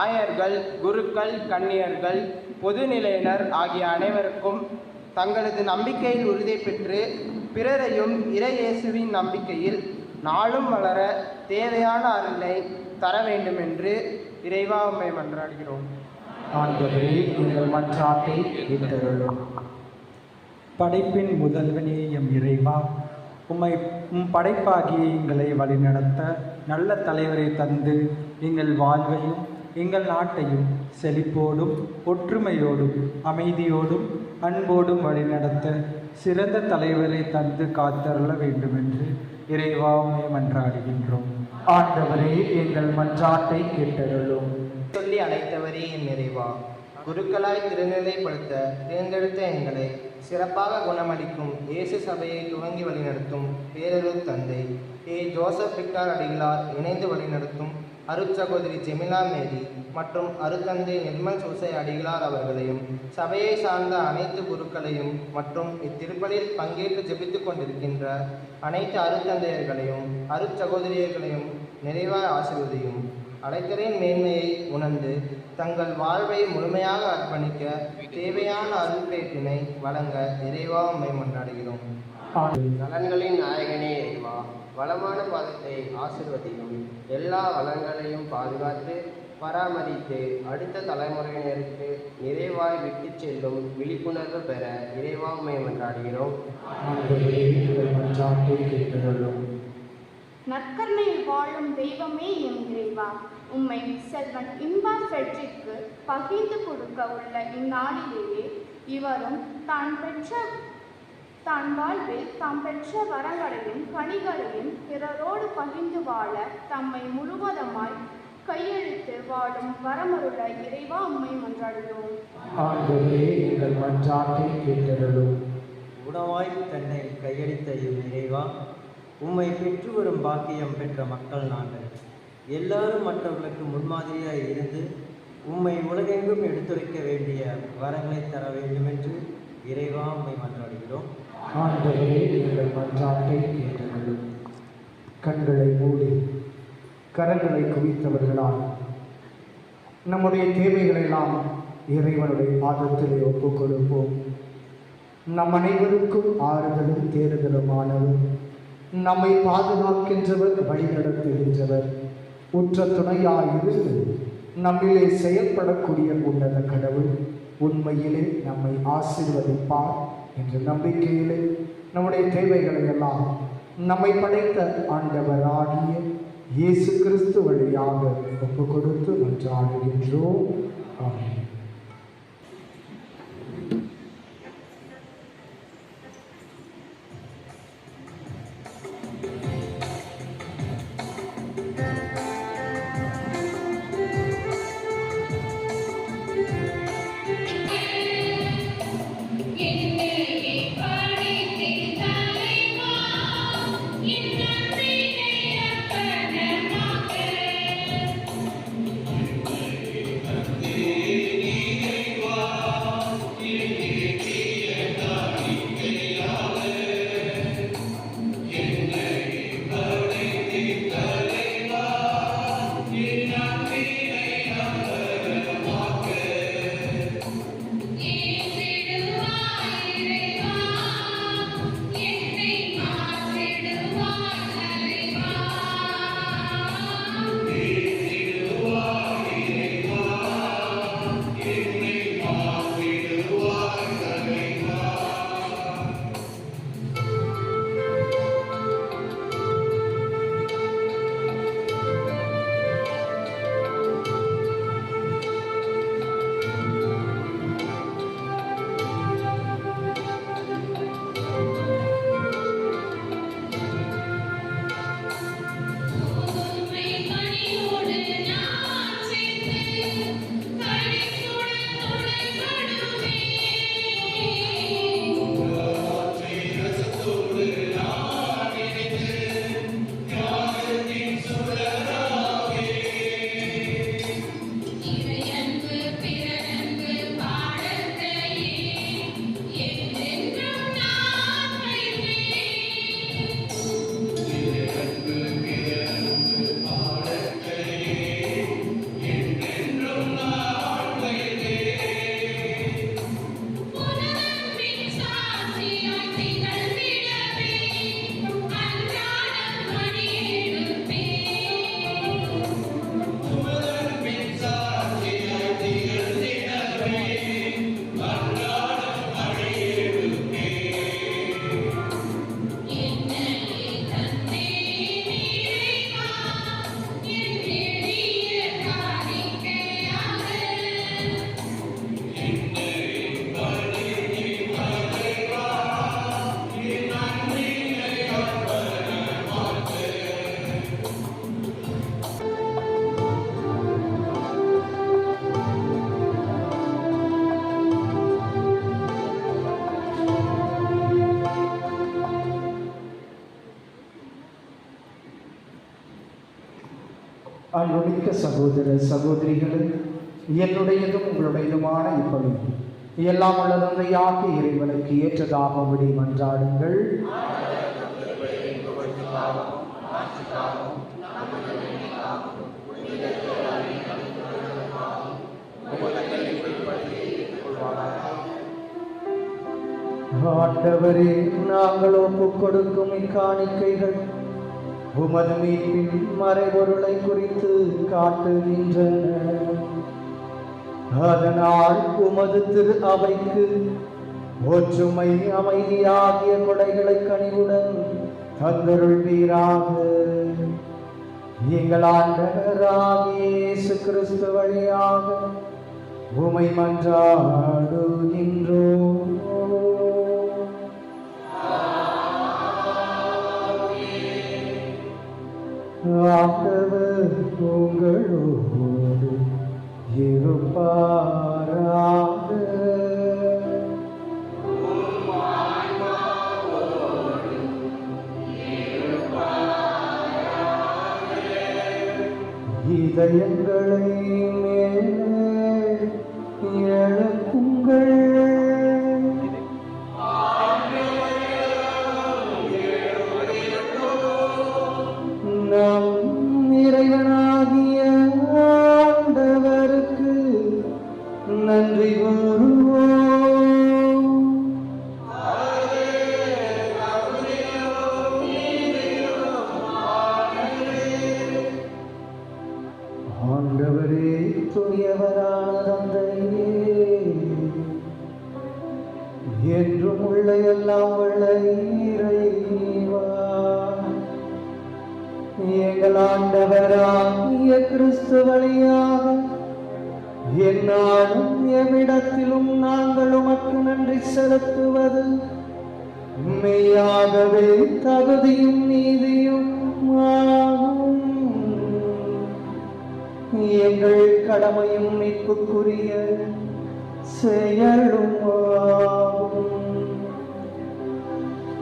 ஆயர்கள், குருக்கள், கன்னியர்கள், பொதுநிலையினர் ஆகிய அனைவருக்கும் தங்களது நம்பிக்கையில் உறுதி பெற்று பிறரையும் இறை இயேசுவின் நம்பிக்கையில் நாளும் வளர தேவையான அருளை தர வேண்டும் என்று இறைவா உம்மை மன்றாடுகிறோம். ஆண்டவரே, எங்கள் மன்றாட்டை ஏற்றருளும். படைப்பின் முதல்வனே எம் இறைவா, உம் படைப்பாகிய எங்களை வழிநடத்த நல்ல தலைவரை தந்து எங்கள் வாழ்வையும் எங்கள் நாட்டையும் செழிப்போடும் ஒற்றுமையோடும் அமைதியோடும் அன்போடும் வழிநடத்த சிறந்த தலைவரை தந்து காத்தருள வேண்டுமென்று இறைவா உம்மை மன்றாடுகின்றோம். ஆண்டவரே, எங்கள் மன்றாட்டை கேட்டருளும். சொல்லி அழைத்தவரே என் இறைவா, குருக்களாய் திருநிலைப்படுத்த தேர்ந்தெடுத்த எங்களை சிறப்பாக குணமளிக்கும் இயேசு சபையை துவங்கி வழிநடத்தும் பேரருள் தந்தை ஜோசப் விக்டார் அடிகளார் இணைந்து வழிநடத்தும் அருட்சகோதரி ஜெமிலா மேரி மற்றும் அருத்தந்தை நிர்மல் சூசை அடிகளார் அவர்களையும் சபையை சார்ந்த அனைத்து குருக்களையும் மற்றும் இத்திருப்பலில் பங்கேற்று ஜெபித்துக் கொண்டிருக்கின்ற அனைத்து அருத்தந்தையர்களையும் அருட்சகோதரியர்களையும் நிறைவாக ஆசீர்வதியும். அழைத்தலின் மேன்மையை உணர்ந்து தங்கள் வாழ்வை முழுமையாக அர்ப்பணிக்க தேவையான அருள்பேற்றினை வழங்க இறைவா உம்மை மன்றாடுகிறோம். நலன்களின் நாயகனே இறைவா, வளமான பாதத்தை ஆசிர்வதியும். எல்லா வளங்களையும் பாதுகாத்து பராமரித்து அடுத்த தலைமுறையினருக்கு நிறைவாய் விட்டு செல்லும் விழிப்புணர்வு பெற இறைவா உம்மை மன்றாடுகிறோம். நற்கருணையில் வாழும் தெய்வமே எம் இறைவா, உம்மை செல்வன் இன்பா ஃபெட்ரிக்கு பகிர்ந்து கொடுக்க உள்ள இந்நாளிலேயே இவரும் தான் வாழ்வில் தாம் பெற்ற வரங்களையும் கனிகளையும் பிறரோடு பகிர்ந்து வாழ தம்மை முழுவதுமாய் கையெழுத்து வாழும் வரமருள இறைவா உம்மை மன்றாடுகிறோம். ஆண்டவரே, எங்கள் மன்றாட்டை கேட்டருளும். உணவாய் தன்னை கையளித்த இறைவா, உம்மை பெற்று வரும் பாக்கியம் பெற்ற மக்கள் நாங்கள் எல்லாரும் மற்றவர்களுக்கு முன்மாதிரியாய் இருந்து உம்மை உலகெங்கும் எடுத்துரைக்க வேண்டிய வரங்களை தர வேண்டும் என்று இறைவா உம்மை மன்றாடுகிறோம். ஆண்டவரே, எங்கள் மன்றாட்டை கேட்டருளும். கண்களை மூடி கரங்களை குவித்தவர்களால் நம்முடைய தேவைகளெல்லாம் இறைவனுடைய பாதத்திலே ஒப்புக் கொடுப்போம். நம் அனைவருக்கும் ஆறுதலும் தேறுதலுமானவர், நம்மை பாதுகாக்கின்றவர், வழிநடத்துகின்றவர், உற்ற துணையாயிருந்து நம்மிலே செயல்படக்கூடிய உன்னத கடவுள் உண்மையிலே நம்மை ஆசீர்வதிப்பார் என்ற நம்பிக்கையிலே நம்முடைய தேவைகளை எல்லாம் நம்மை படைத்த ஆண்டவராகிய இயேசு கிறிஸ்து வழியாக ஒப்புக் கொடுத்து மன்றாடுகின்றோம். ஆமென். Amen. அன்புமிக்க சகோதர சகோதரிகளே, என்னுடையதும் உங்களுடையதுமான இப்பொழி எல்லாம் உள்ளதந்தையாகி இறைவனுக்கு ஏற்றதாகும்படி மன்றாடுங்கள். ஆண்டவரே, நாங்கள் ஒப்புக் கொடுக்கும் இக்காணிக்கைகள் உமது மீட்பின் மறைபொருளை குறித்து காட்டுகின்றன. அதனால் உமது திரு அவைக்கு ஒற்றுமை, அமைதி ஆகிய கொடைகளை கனிவுடன் தந்தருள்வீராக. எங்கள் ஆண்டவராகிய இயேசு கிறிஸ்து வழியாக உமை மன்றாடுகின்றோம். ஆண்டவர் உங்களோடு இருப்பாராக. இதயங்களை மேலே எழுப்புங்கள். நம் இறைவனாகிய ஆண்டவருக்கு நன்றி கூறுவோம். ஆண்டவரே, தூயவரான தந்தையே, என்றும் உள்ள எல்லாம் உள்ள இறைவா, எங்கள் ஆண்டவராகிய கிறிஸ்து வழியாக எந்நாளும் எவ்விடத்திலும் நாங்கள் உமக்கு நன்றி செலுத்துவது மெய்யாகவே தகுதியும் நீதியும் ஆகும். எங்கள் கடமையும் மீட்புக்குரிய செயலும் ஆகும்.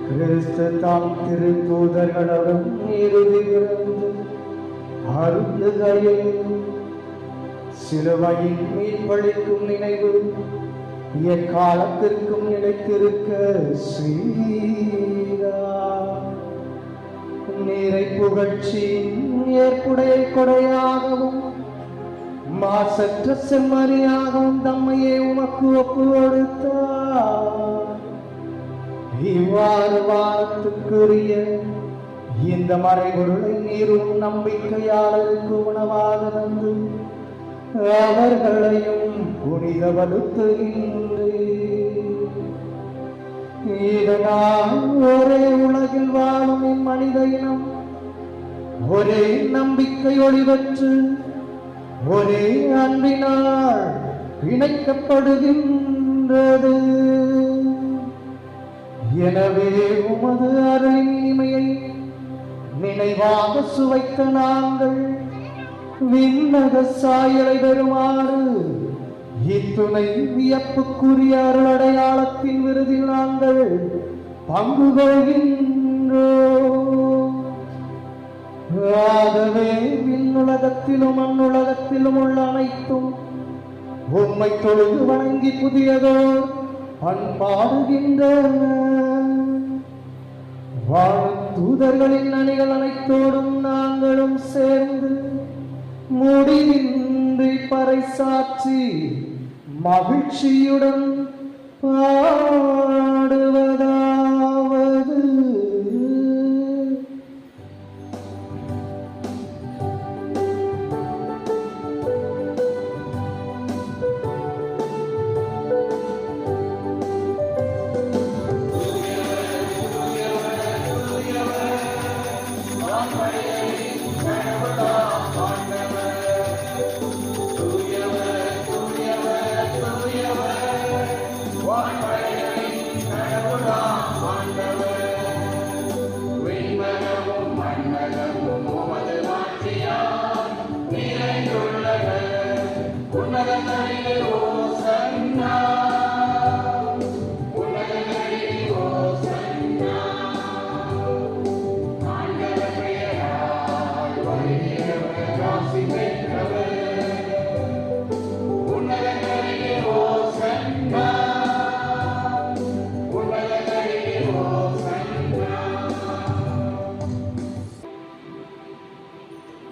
கிறிஸ்து தாம் திருத்தூதர்களுடன் இறுதியிருந்து அருந்துகையில் சிலுவையின் மீட்பளிக்கும் நினைவு எக்காலத்திற்கும் நிலைத்திருக்க செய்தார். நீரை புகழ்ச்சியின் ஏற்புடைய கொடையாகவும் மாசற்ற செம்மறியாகவும் தம்மையே உமக்கு ஒப்பு கொடுத்தார். இவ்வாறு வானத்துக்குரிய இந்த மறைபொருளை நீரும் நம்பிக்கையாளருக்கு உணவாக தந்து அவர்களையும் புனிதப்படுத்துகின்றேன். இதனால் ஒரே உலகில் வாழும் மனித இனம் ஒரே நம்பிக்கை ஒளிவற்று ஒரே அன்பினால் இணைக்கப்படுகின்றது. எனவே உமது அருளின் இனிமையை நினைவாக சுவைத்த நாங்கள் விண்ணக சாயலை பெறுமாறு இத்துணை வியப்புக்குரிய அருளடையாளத்தின் விருதில் நாங்கள் பங்கு கொள்கின்றோம். ஆகவே விண்ணுலகத்திலும் மண்ணுலகத்திலும் உள்ள அனைத்தும் உம்மை தொழுது வணங்கி புதியதோர் பண்பாடுகின்றன. வாழும் தூதர்களின் அணிகள் அனைத்தோடும் நாங்களும் சேர்ந்து முடிவின்றி பறைசாற்றி மகிழ்ச்சியுடன் பாடுவதாவது: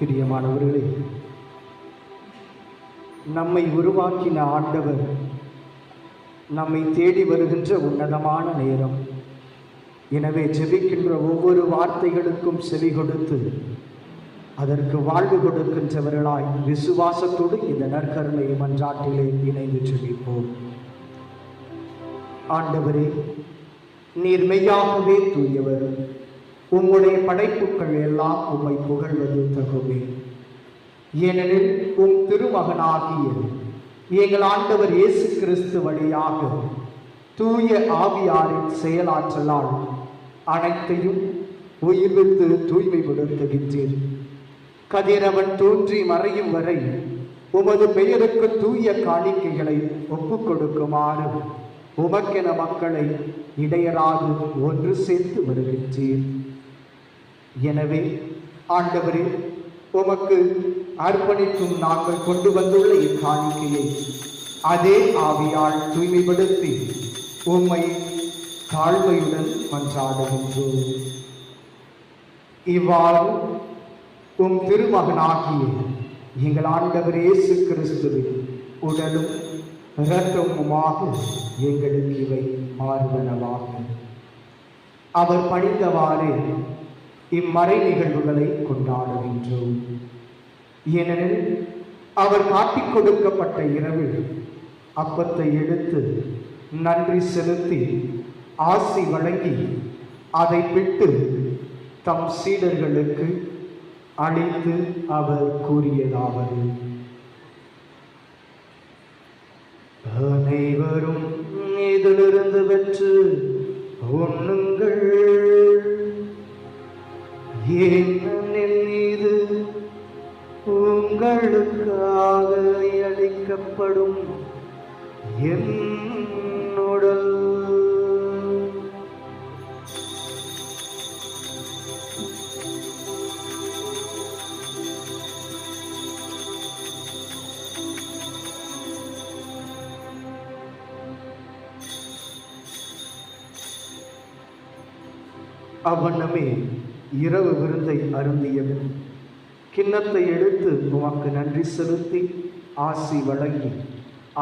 பிரியமானவர்களே, நம்மை உருவாக்கின ஆண்டவர் நம்மை தேடி வருகின்ற உன்னதமான நேரம். எனவே ஜெபிக்கின்ற ஒவ்வொரு வார்த்தைகளுக்கும் செவி கொடுத்து அதற்கு வாழ்வு கொடுக்கின்றவர்களாய் விசுவாசத்தோடு இந்த நற்கருணை மன்றாட்டிலே இணைந்து ஜெபிப்போம். ஆண்டவரே, நீர் மெய்யாகவே தூயவர். உம்முடைய படைப்புகள் எல்லாம் உம்மை புகழ்வது தகுமே. ஏனெனில் உம் திருமகனாகிய எங்கள் ஆண்டவர் இயேசு கிறிஸ்து வழியாக தூய ஆவியாரின் செயலாற்றலால் அனைத்தையும் உயிர்வித்து தூய்மைப்படுத்துகின்றீர். கதிரவன் தோன்றி மறையும் வரை உமது பெயருக்கு தூய காணிக்கைகளை ஒப்புக் கொடுக்குமாறு உமக்கென மக்களை இடையராது ஒன்று சேர்த்து வருகின்றீர். எனவே ஆண்டவரே, உமக்கு அர்ப்பணிக்கும் நாங்கள் கொண்டு வந்துள்ள இக்காணிக்கையை அதே ஆவியால் தூய்மைப்படுத்தி உம்மை தாழ்மையுடன் மன்றாடுகின்றோம். இவ்வாறு உம் திருமகனாகிய எங்கள் ஆண்டவர் இயேசு கிறிஸ்துவின் உடலும் இரத்தமுமாக எங்களுக்கு இவை மாறுவனவாக. அவர் பணிந்தவாறு இம்மறை நிகழ்வுகளை கொண்டாடுகின்றோம். ஏனெனில் அவர் காட்டிக் கொடுக்கப்பட்ட இரவில் அப்பத்தை எடுத்து நன்றி செலுத்தி ஆசி வழங்கி அதை பிட்டு தம் சீடர்களுக்கு அளித்து அவர் கூறியதாவது: அனைவரும் இதிலிருந்து பெற்று உண்ணுங்கள். ஏனெனில் இது உங்களுக்காக அளிக்கப்படும் என் உடல். அவ்வண்ணமே இரவு விருந்தை அருந்தியவன் கிண்ணத்தை எடுத்து உமக்கு நன்றி செலுத்தி ஆசி வழங்கி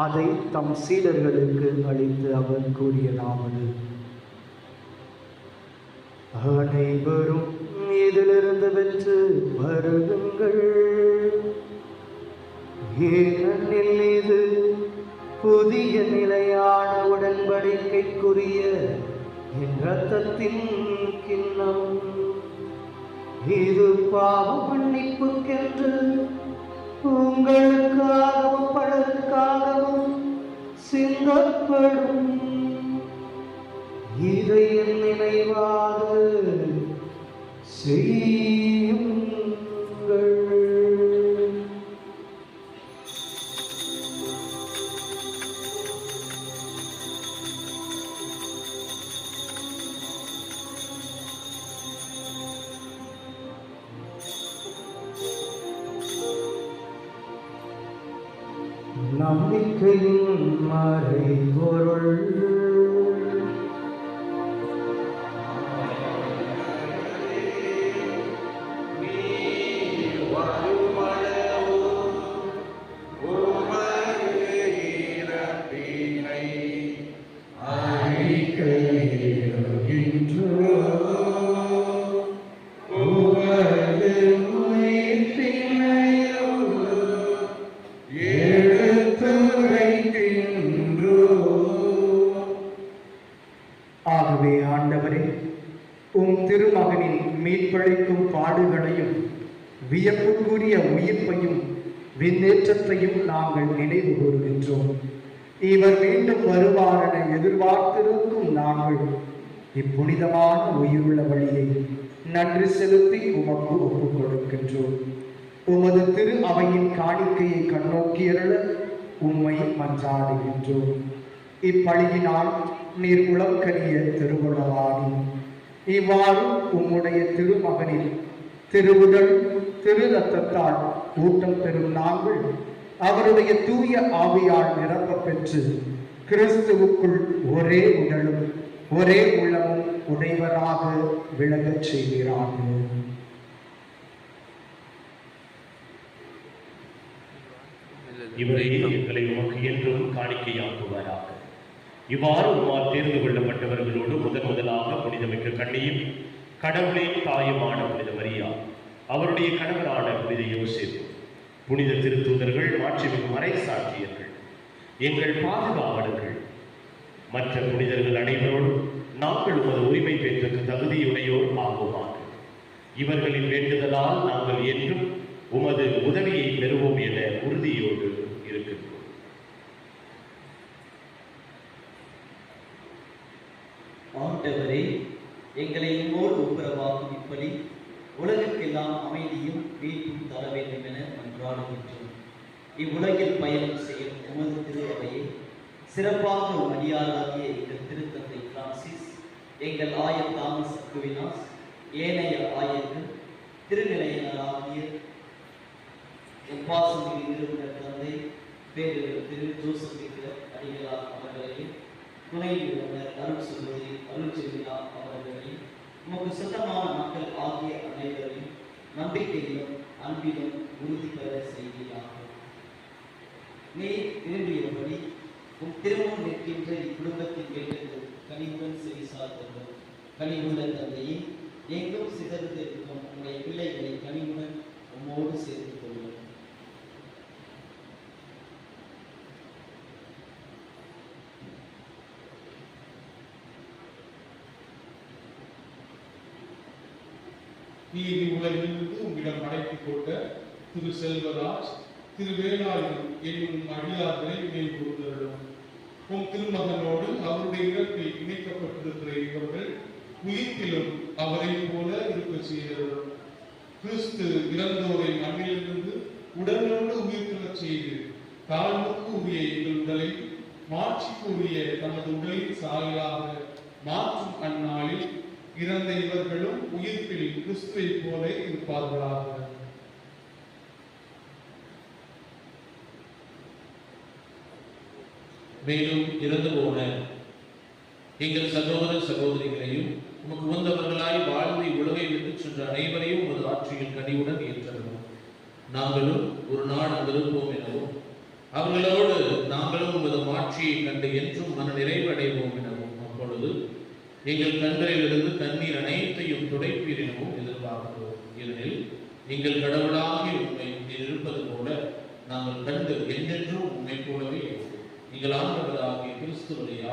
அதை தம் சீடர்களுக்கு அளித்து அவர் கூறியதாவது: அனைவரும் இதிலிருந்து பெற்று வருகுங்கள். ஏனெனில் இது புதிய நிலையான உடன்படிக்கைக்குரிய என் இரத்தத்தின் கிண்ணம். இது பாவ மன்னிப்புக்கென்று உங்களுக்காகவும் பலருக்காகவும் சிந்தப்படும். இதை என் நினைவாக செய்யுங்கள். நம்பிக்கையின் மறைபொருள். ஆகவே ஆண்டவரே, உம் திருமகனின் மீட்பளிக்கும் பாடுகளையும் வியப்புக்குரிய உயிர்ப்பையும் விண்ணேற்றத்தையும் நாங்கள் நினைவு கூறுகின்றோம். இவர் மீண்டும் வருவார் என எதிர்பார்த்திருக்கும் நாங்கள் இப்புனிதமான உயிருள்ள வழியை நன்றி செலுத்தி உமக்கு ஒப்புக் கொடுக்கின்றோம். உமது திரு அவையின் காணிக்கையை கண்ணோக்கியருள உம்மை மன்றாடுகின்றோம். இப்பழியினால் நீர் உளக்கரிய திருவுளவாடி இவ்வாறு உம்முடைய திருமகனின் திருவுடல் திரு ரத்தத்தால் ஊட்டம் பெறும் நாங்கள் அவருடைய தூய ஆவியால் நிரப்ப பெற்று கிறிஸ்துவுக்குள் ஒரே உடலும் ஒரே உள்ளமும் உடையவராக விளங்கச் செய்கிறார்கள். இவரே எங்களை உமக்கு என்றும் காணிக்கையாக்குவாராக. இவ்வாறு உமால் தேர்ந்து கொள்ளப்பட்டவர்களோடு முதலாக புனிதமிக்க கண்ணியும் கடவுளின் தாயுமான புனித மரியா, அவருடைய கணவரான புனித யோசேப்பு, புனித திருத்தூதர்கள், மாட்சிமிகு மறை சாட்சியர்கள், எங்கள் பாதுகாவலர்கள், மற்ற புனிதர்கள் அனைவரோடும் நாங்கள் உமது உரிமை பெற்றக்கு தகுதியுடையோர் ஆகுவார்கள். இவர்களின் வேண்டுதலால் நாங்கள் என்றும் உமது உதவியை பெறுவோம் என உறுதியோடு இருக்கின்றோம். ஆண்டவரே, எங்களை உம்மோடு ஒப்புரவாக்கும் இப்படி உலகுக்கெல்லாம் அமைதியும் மீட்பும் தர வேண்டும் என மன்றாடுகின்றோம். இவ்வுலகில் பயணம் செய்யும் உமது திருவையை சிறப்பாக மரியாதையாகிய எங்கள் திருத்தந்தை பிரான்சிஸ், எங்கள் ஆயர் தாமஸ் அக்வினாஸ், ஏனைய ஆயர்கள், திருநிலையினராகிய பாசமிகு நிறுவனர் தந்தை பேரறிஞர் திரு ஜோசப் அடிகளார் அவர்களையும், துணை நிறுவனர் அருள் சகோதரி அருள்செல்வியா அவர்களையும், உமக்கு சொந்தமான மக்கள் ஆகிய அனைவரையும் நம்பிக்கையிலும் அன்பிலும் உறுதி பெற செய்கிறார்கள். நீ விரும்பியபடி உன் திருமணம் நிற்கின்ற இக்குடும்பத்தின் வேண்டுதல் கனிவுடன் செவிசார்த்தவர் கனிவுள்ள தந்தையை எங்கும் சிதறித்திருக்கும் உங்களுடைய பிள்ளைகளை கனிவுடன் உம்மோடு சேர்த்து கொள்ளும். நீதி உலகிலிருந்து உங்களிடம் அழைத்துக் கொண்ட திரு செல்வராஜ், திரு வேலாயுதம் என்னும் அடியார்களை நினைவு கூர்ந்தருளும். உம் திருமகனோடு அவருடைய இறப்பில் இணைக்கப்பட்டிருக்கிற இவர்கள் உயிர்ப்பிலும் அவரை போல இருக்க செய்தருளும். கிறிஸ்து இறந்தோரை மண்ணிலிருந்து உடலோடு உயிர்த்தெழச் செய்து தாழ்வுக்கு உரிய எங்கள் உடலை மாட்சிக்கு உரிய தமது உடலின் சாயலாக மாற்றும் அந்நாளில் இறந்த இவர்களும் உயிர்ப்பில் கிறிஸ்துவை போல இருப்பார்களாக. மேலும் இறந்து போன எங்கள் சகோதர சகோதரிகளையும் உமக்கு உகந்தவர்களாய் வாழ்ந்து உலகை விட்டுச் சென்ற அனைவரையும் உமது ஆட்சியில் கனிவுடன் ஏற்றவும் நாங்களும் ஒரு நாள் அங்கிருப்போம் எனவும் அவர்களோடு நாங்களும் உமது ஆட்சியை கண்டு என்றும் மன நிறைவு அடைவோம் எனவும் அப்பொழுது எங்கள் கண்களிலிருந்து கண்ணீர் அனைத்தையும் துடைப்பீர் எனவும் எதிர்பார்க்கிறோம். ஏனெனில் எங்கள் கடவுளாகி உண்மை இருப்பது போல நாங்கள் கண்டு என்றென்றும் உண்மை போலவே எங்கள் ஆண்டவராகிய கிறிஸ்து வழியா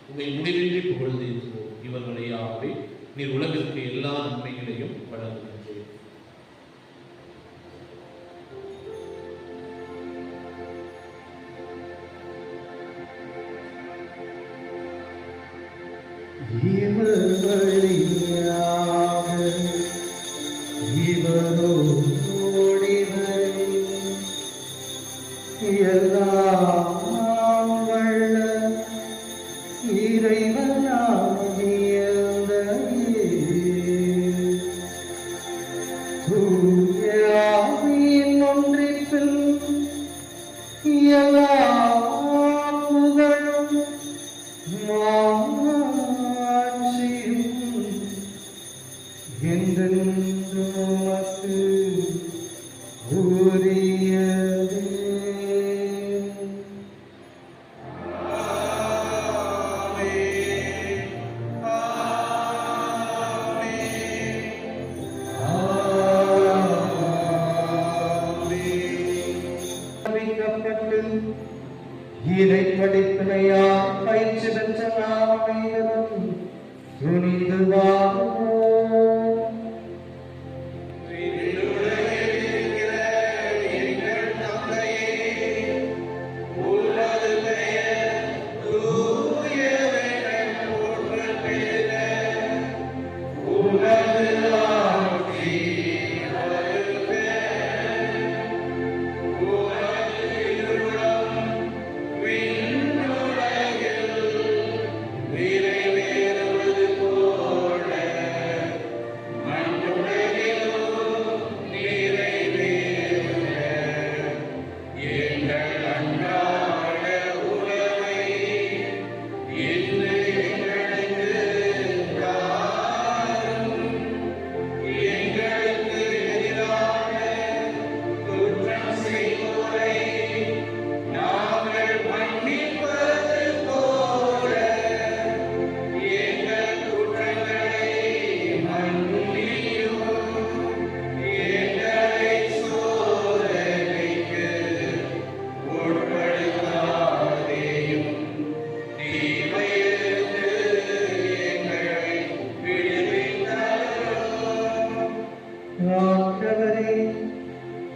உண்மை முடிவின்றி புகழ்ந்தேற்றுவோம். இவர் வழியாகவே நீர் உலகிற்கு எல்லா நன்மைகளையும் வழங்குகின்றேன்.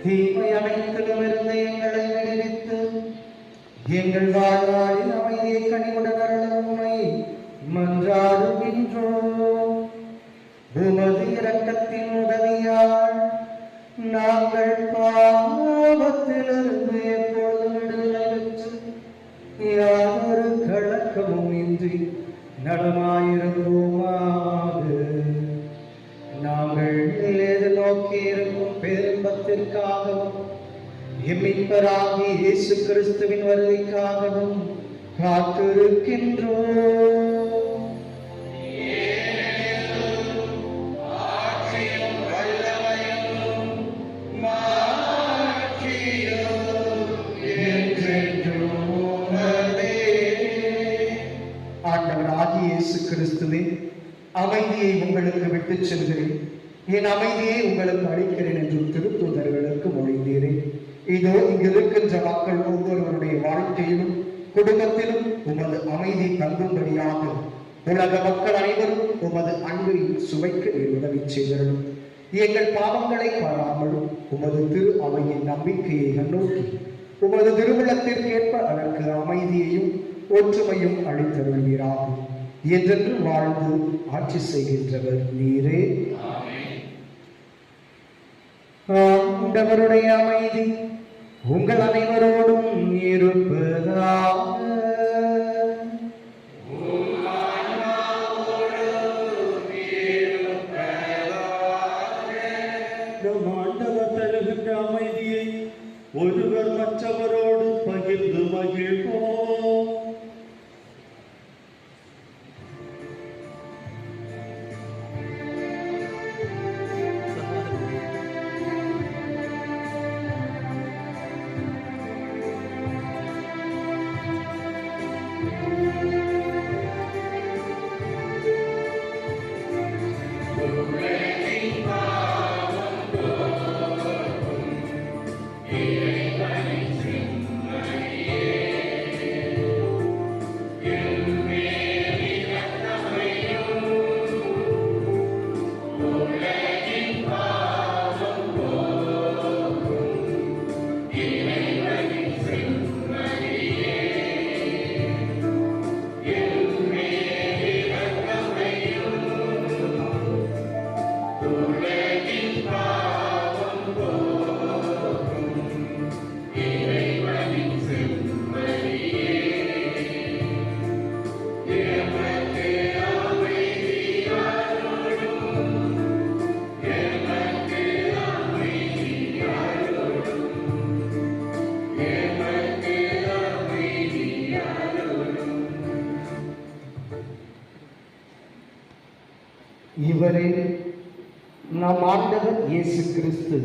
தீமை அனைத்திலுமிருந்து எங்களை விடுவித்து எங்கள் வாழ்நாளில் அமைதியை கனிவுடன் அருள உம்மை மன்றாடுகின்றோம். உமது இரக்கத்தின் உதவியால் நாங்கள் பாவத்திலிருந்து எப்பொழுதும் விடுதலை பெற்று யாதொரு கலக்கமும் இன்றி நலமாயிருப்போமாக. நாங்கள் எதிர்நோக்கி இருக்கும் பேரின்பத்திற்காகவும் மீட்பராகிய இயேசு கிறிஸ்துவின் வருகைக்காகவும் காத்திருக்கின்றோம். ஆண்டவராகிய இயேசு கிறிஸ்துவே, அமைதியை உங்களுக்கு விட்டுச் செல்கிறேன், என் அமைதியை உங்களுக்கு அளிக்கிறேன் என்று திருத்தூதர்களுக்கு மொழிந்தீரேன். இதோ இங்கு இருக்கின்ற மக்கள் ஒவ்வொருவருடைய வாழ்க்கையிலும் குடும்பத்திலும் உமது அமைதி தங்கும்படியாக உலக மக்கள் அனைவரும் உமது அன்பை சுவைக்க உதவி செய்தரும். எங்கள் பாவங்களை பாராமலும் உமது திரு அவையின் நம்பிக்கையை கண்ணோக்கி உமது திருவிழத்திற்கேற்ப அதற்கு அமைதியையும் ஒற்றுமையும் அளித்தருள்வீராகும். என்றென்று வாழ்ந்து ஆட்சி செய்கின்றவர் நீரே. ஆண்டவருடைய அமைதி உங்கள் அனைவரோடும் இருப்பதாக. ஆண்டவர் தருகின்ற அமைதியை ஒருவர் மற்றவரோடு பகிர்ந்து மகிழ்வோம். இவரே நம் ஆண்டவர் இயேசு கிறிஸ்து.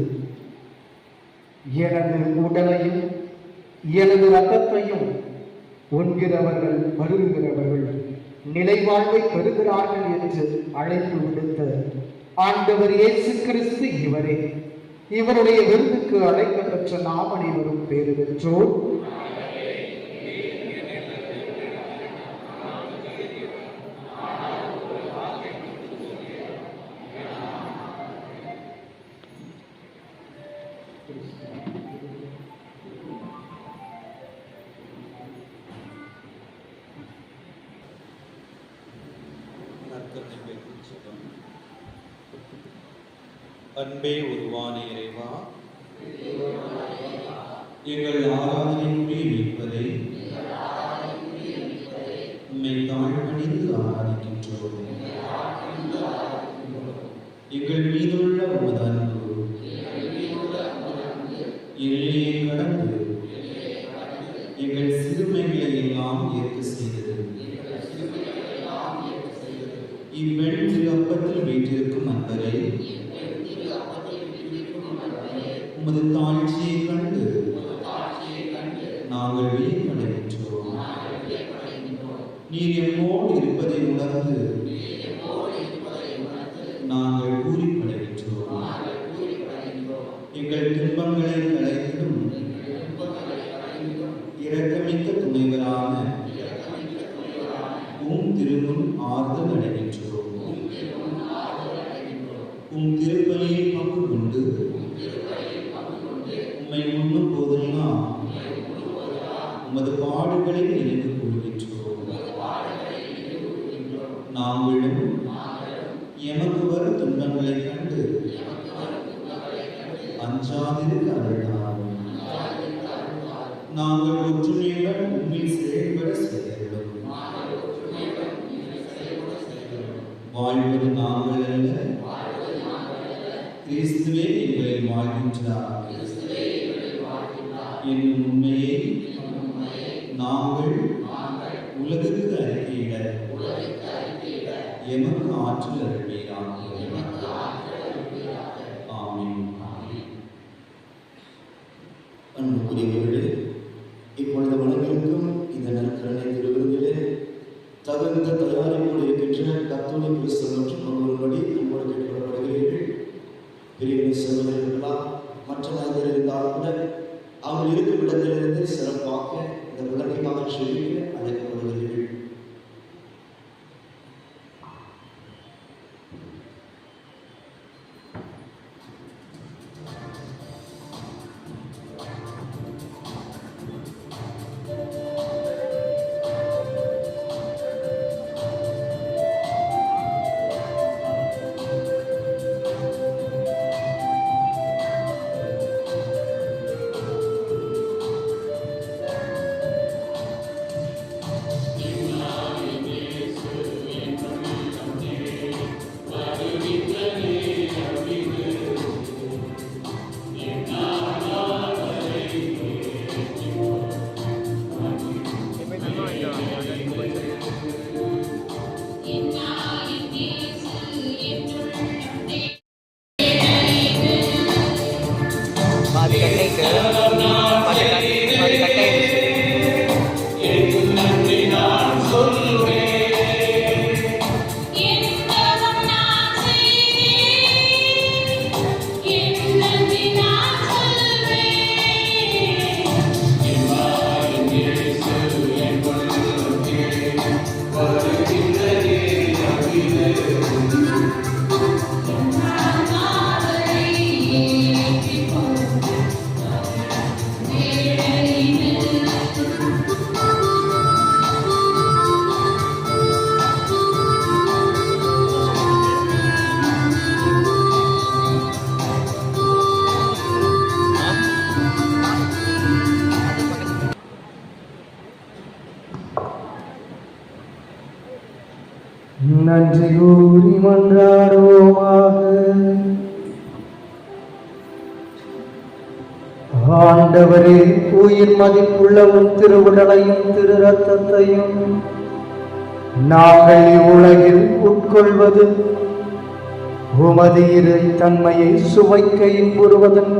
எனது உடலையும் எனது இரத்தத்தையும் உண்கிறவர்கள் பருகுகிறவர்கள் நிலைவாழ்வை பெறுகிறார்கள் என்று அழைப்பு விடுத்த ஆண்டவர் இயேசு கிறிஸ்து இவரே. இவருடைய விருதுக்கு அழைக்கப்பெற்ற நாம் அனைவரும் பேறு பெற்றோர். அன்பே உருவான இறைவா, எங்கள் ஆராதனைக்குரிய மீட்பதை உம்மை தாழ்வணிந்து ஆராதிக்கின்றோம். எங்கள் மீதுள்ள உமது அன்பு எல்லையை கடந்து எங்கள் சிறுமைகளை எல்லாம் ஏற்க செய்தது. இவ்வெண் திரு அப்பத்தில் வீட்டிற்கும் அன்பரை உமது தாழ்ச்சியை கண்டு நாங்கள் வியப்படைகின்றோம். நீர் எம்மோடு இருப்பதை உணர்ந்து நாங்கள் பூரிப்படைகின்றோம். எங்கள் துன்பங்களை களைத்திடும் இரக்கமிக்க துணைவரான உம் திருமுன் ஆறுதல் அடைகின்றோம். உம் திருப்பலியில் பங்கு கொண்டு உம்மை உண்ணும் போதெல்லாம் உமது பாடுகளை நினைவு கூறுகின்றோம். நாங்களும் எமக்கு வரும் துன்பங்களை கண்டு அஞ்சாதிருக்க அருளாகும். நாங்கள் ஒற்றுமையுடன் உண்மையில் செயல்பட செய்கிறோம். வாழ்வது நாங்கள் அல்ல, கிறிஸ்துவே எங்களில் வாழ்கின்றார் என்னும் உண்மையை நாங்கள் உலகுக்கு அறிக்கையிட எமக்கு ஆற்றல் அருள்வீராக. ஆமென். அன்புக்குரியவர்களே, இப்பொழுது வழங்கியிருக்கும் இந்த நற்கருணை திருவிருந்திலே தகுந்த தயாரிப்போடு இருக்கின்ற கத்தோலிக்க கிறிஸ்தவ மற்றும் பங்குபடி அன்போடு கேட்டுக்கொள்ளப்படுகிறீர்கள். பிரிவினை சகோதரர்களா மற்ற மதத்தில் இருந்தால் கூட அவர் இருக்கும் இடத்திலிருந்து சிறப்பாக இந்த உலகைக்காக செழிக்க அழைக்கப்படுகிறீர்கள். நன்றி கூறி மன்றாடுவோமாக. ஆண்டவரே, உயிர் மதிப்புள்ள உன் திருவுடலையும் திரு ரத்தத்தையும் நாங்கள் இவ்வுலகில் உட்கொள்வது உமது இறை தன்மையை சுவைக்க இன்புறுவதன்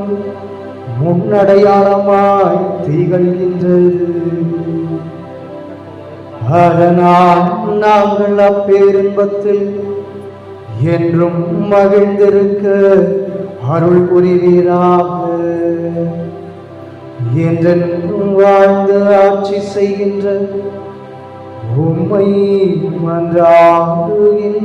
முன்னடையாளமாய் திகழ்கின்றது. அதனால் நாங்கள் அப்பேரின்பத்தில் என்றும் மகிழ்ந்திருக்க அருள் புரிவீராக. என்றென்றும் வாழ்ந்து ஆட்சி செய்கின்ற உம்மை மன்றாடுகின்றோம்.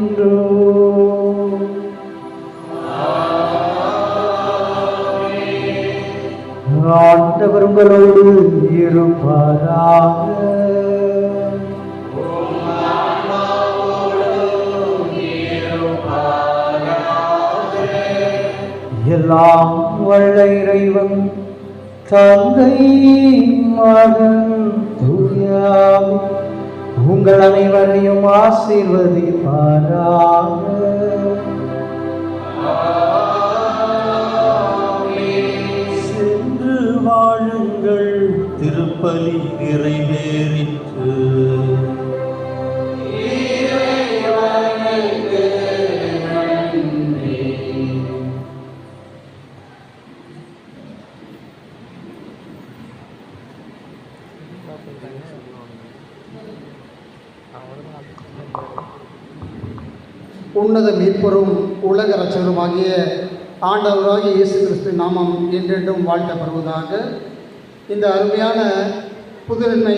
ஆண்டவர் உங்களோடு இருப்பாராக. எல்லாம் வல்ல இறைவன் தந்தை மகன் தூயாவி உங்கள் அனைவரையும் ஆசீர்வதிப்பாராக. சென்று வாழுங்கள், திருப்பலி நிறைவேறிற்று. உன்னத மீட்பரும் உலக இரட்சகருமாகிய ஆண்டவராகிய இயேசு கிறிஸ்து நாமம் என்றென்றும் வாழ்த்தப்படுவதாக. இந்த அருமையான புதுநன்மை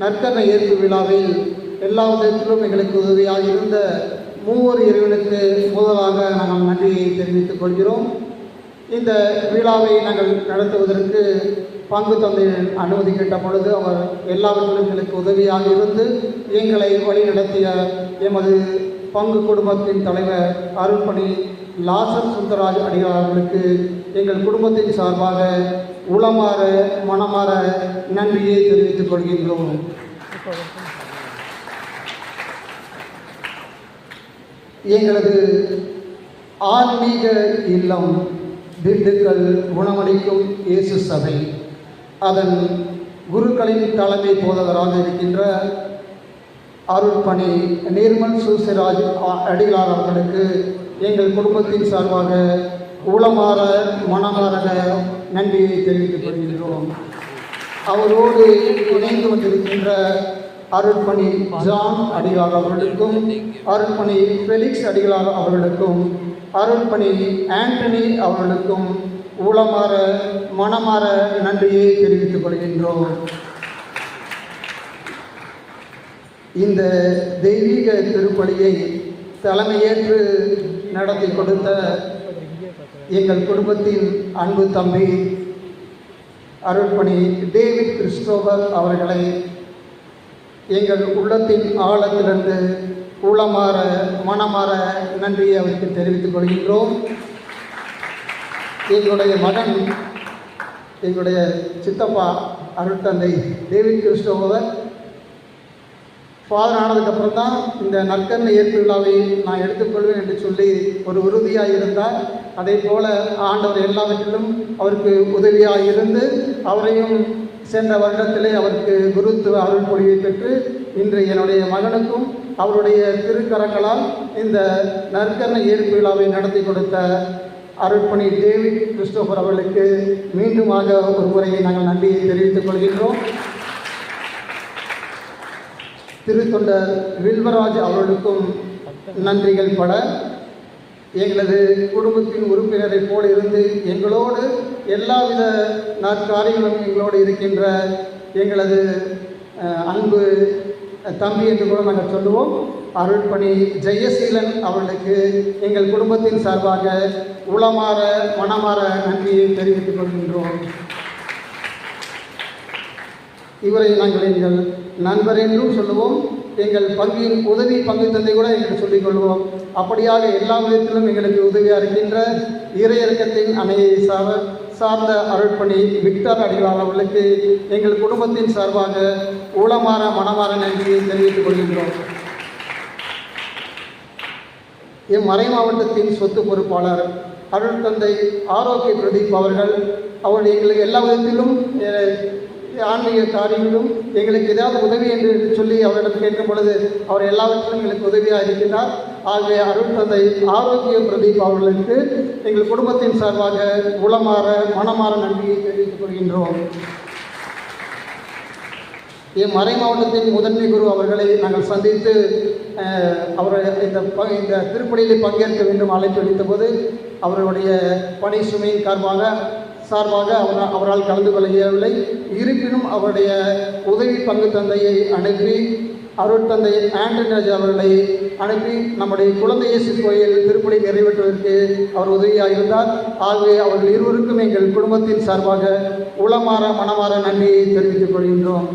நற்கரணை ஏற்பு விழாவில் எல்லா விதத்திலும் எங்களுக்கு உதவியாக இருந்த மூவர் இறைவனுக்கு முதலாக நாங்கள் நன்றியை தெரிவித்துக் கொள்கிறோம். இந்த விழாவை நாங்கள் நடத்துவதற்கு பங்கு தந்தையின் அனுமதி கேட்ட பொழுது அவர் எல்லாவற்றிலும் எங்களுக்கு உதவியாக இருந்து எங்களை வழிநடத்திய எமது பங்கு குடும்பத்தின் தலைவர் அருள்பணி லாசர் சுந்தரராஜ் அடிகளார் அவர்களுக்கு எங்கள் குடும்பத்தின் சார்பாக உளமாற மனமாற நன்றியை தெரிவித்துக் கொள்கின்றோம். எங்களது ஆன்மீக இல்லம் திண்டுக்கல் குணமளிக்கும் இயேசு சபை அதன் குருக்களின் தலைமை போதகராக இருக்கின்ற அருள்பணி நிர்மல் சூசிராஜ் அடிகளார் அவர்களுக்கு எங்கள் குடும்பத்தின் சார்பாக உளமாற மனமாற நன்றியை தெரிவித்துக் கொள்கின்றோம். அவரோடு இணைந்து வந்திருக்கின்ற அருள்பணி ஜான் அடிகளார் அவர்களுக்கும் அருள்பணி ஃபெலிக்ஸ் அடிகளார் அவர்களுக்கும் அருள்பணி ஆண்டனி அவர்களுக்கும் உளமாற மனமாற நன்றியை தெரிவித்துக் கொள்கின்றோம். இந்த தெய்வீக திருப்பலியை தலைமையேற்று நடத்தி கொடுத்த எங்கள் குடும்பத்தின் அன்பு தம்பி அருள்பணி டேவிட் கிறிஸ்டோபர் அவர்களை எங்கள் உள்ளத்தின் ஆழத்திலிருந்து உளமாற மனமாற நன்றியை அவருக்கு தெரிவித்துக் கொள்கின்றோம். எங்களுடைய மகன் எங்களுடைய சித்தப்பா அருட்தந்தை டேவிட் கிறிஸ்டோபர் ஃபாதர் ஆனதுக்கப்புறம் தான் இந்த நற்கருணை ஏற்பு விழாவை நான் எடுத்துக்கொள்வேன் என்று சொல்லி ஒரு உறுதியாக இருந்தார். அதே போல் ஆண்டவர் எல்லாவற்றிலும் அவருக்கு உதவியாக இருந்து அவரையும் சென்ற வருடத்திலே அவருக்கு குருத்துவ அருள் பொழிவை பெற்று இன்று என்னுடைய மகனுக்கும் அவருடைய திருக்கரங்களால் இந்த நற்கருணை ஏற்பு விழாவை நடத்தி கொடுத்த அருள்பணி டேவிட் கிறிஸ்டோபர் அவர்களுக்கு மீண்டுமாக ஒரு முறையை நாங்கள் நன்றியை தெரிவித்துக் கொள்கின்றோம். திருத்தொண்டர் வில்வராஜ் அவர்களுக்கும் நன்றிகள் பல. எங்களது குடும்பத்தின் உறுப்பினரை போல இருந்து எங்களோடு எல்லாவித நற்காரியங்களும் எங்களோடு இருக்கின்ற எங்களது அன்பு தம்பி என்று கூட நாங்கள் சொல்லுவோம் அருள்பணி ஜெயசீலன் அவர்களுக்கு எங்கள் குடும்பத்தின் சார்பாக உளமாற மனமாற நன்றியை தெரிவித்துக் கொள்கின்றோம். இவரை நாங்கள் எங்கள் நண்பர் என்றும் சொல்லுவோம். எங்கள் பங்கின் உதவி பங்கு தந்தை கூட எங்களுக்கு சொல்லிக் கொள்வோம். அப்படியாக எல்லா விதத்திலும் எங்களுக்கு உதவியாக இருக்கின்ற இறையிறக்கத்தின் அணையை சார்ந்த அருள்பணி விக்டர் அடிகளார் அவர்களுக்கு எங்கள் குடும்பத்தின் சார்பாக உளமாற மனமாற நன்றியை தெரிவித்துக் கொள்கின்றோம். மறை மாவட்டத்தின் சொத்து பொறுப்பாளர் அருள்தந்தை ஆரோக்கிய பிரதீப் அவர்கள் எங்களுக்கு எல்லா விதத்திலும் ஆன்மீக காரியங்களும் எங்களுக்கு ஏதாவது உதவி என்று சொல்லி அவரிடம் கேட்கும் பொழுது அவர் எல்லாவற்றிலும் எங்களுக்கு உதவியாக இருக்கின்றார். ஆகவே அருள்தந்தை ஆரோக்கிய பிரதீப் அவர்களுக்கு எங்கள் குடும்பத்தின் சார்பாக உளமாற மனமாற நன்றியை தெரிவித்துக் கொள்கின்றோம். மறை மாவட்டத்தின் முதன்மை குரு அவர்களை நாங்கள் சந்தித்து அவரை இந்த திருப்பலியில் பங்கேற்க வேண்டும் அழைப்பு அளித்த போது அவருடைய பணி சுமையின் சார்பாக அவரால் கலந்து கொள்ள இயலவில்லை. இருப்பினும் அவருடைய உதவி பங்கு தந்தையை அனுப்பி அருட்தந்தை ஆண்டனி அவர்களை அனுப்பி நம்முடைய குழந்தை இயேசு கோயில் திருப்பலி நிறைவேற்றுவதற்கு அவர் உதவியாக இருந்தார். ஆகவே அவர்கள் இருவருக்கும் எங்கள் குடும்பத்தின் சார்பாக உளமாற மனமாற நன்றியை தெரிவித்துக் கொள்கின்றோம்.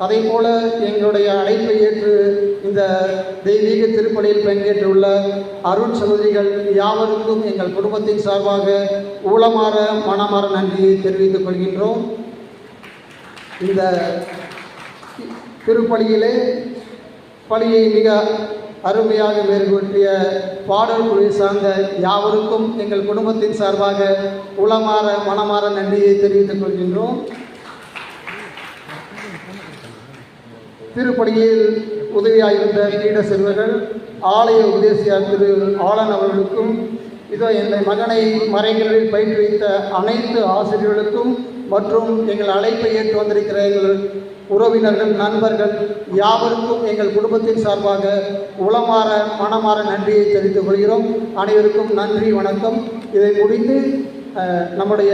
அதே போல எங்களுடைய அழைப்பை ஏற்று இந்த தெய்வீக திருப்பலியில் பங்கேற்றுள்ள அருள் சகோதரிகள் யாவருக்கும் எங்கள் குடும்பத்தின் சார்பாக உளமாற மனமாற நன்றியை தெரிவித்துக் கொள்கின்றோம். இந்த திருப்பலியிலே பலியை மிக அருமையாக மேற்கொண்டிய பாடல் குழுவை சார்ந்த யாவருக்கும் எங்கள் குடும்பத்தின் சார்பாக உளமாற மனமாற நன்றியை தெரிவித்துக் கொள்கின்றோம். திருப்பலியில் உதவியாயிருந்த பீட செல்வர்கள் ஆலய உபதேசியார் திரு ஆளன் அவர்களுக்கும் என்னுடைய மகனை மறைகளில் பயிற்றுவித்த அனைத்து ஆசிரியர்களுக்கும் மற்றும் எங்கள் அழைப்பை ஏற்று வந்திருக்கிற எங்கள் உறவினர்கள் நண்பர்கள் யாவருக்கும் எங்கள் குடும்பத்தின் சார்பாக உளமாற மனமாற நன்றியை தெரிவித்துக் கொள்கிறோம். அனைவருக்கும் நன்றி, வணக்கம். இதை முடித்து நம்முடைய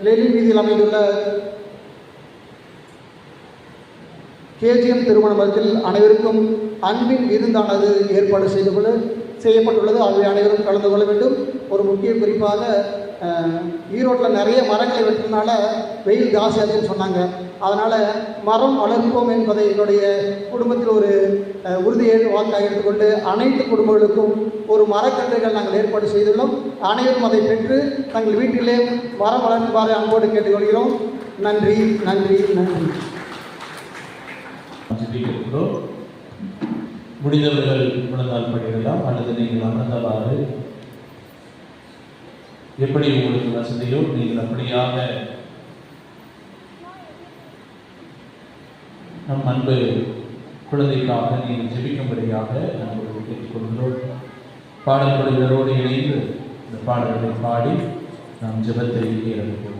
லெனின் வீதியில் அமைந்துள்ள கேஜிஎம் திருமண மரத்தில் அனைவருக்கும் அன்பின் விருந்தானது ஏற்பாடு செய்து கொள்ள செய்யப்பட்டுள்ளது. ஆகவே அனைவரும் கலந்து கொள்ள வேண்டும். ஒரு முக்கிய குறிப்பாக ஈரோட்டில் நிறைய மரங்களை வெட்டினால வெயில் ஜாஸ்தியாச்சுன்னு சொன்னாங்க. அதனால் மரம் வளர்ப்போம் என்பதை என்னுடைய குடும்பத்தில் ஒரு உறுதியை வாக்காக எடுத்துக்கொண்டு அனைத்து குடும்பங்களுக்கும் ஒரு மரக்கன்றுகள் நாங்கள் ஏற்பாடு செய்துள்ளோம். அனைவரும் அதை பெற்று தங்கள் வீட்டிலே மரம் வளர்க்குமாறு அன்போடு கேட்டுக்கொள்கிறோம். நன்றி நன்றி நன்றி. முடிந்தவர்கள் முழந்தால் படிக்கலாம் அல்லது நீங்கள் அமர்ந்தவாறு எப்படி உங்களுக்கு வசதியோ நீங்கள் அப்படியாக நம் அன்பு குழந்தைக்காக நீங்கள் ஜெபிக்கும்படியாக நாங்கள் கேட்டுக்கொள்கிறோம். பாடல்குழுவினரோடு இணைந்து இந்த பாடல்களை பாடி நாம் ஜெபத்தை ஏறப்போம்.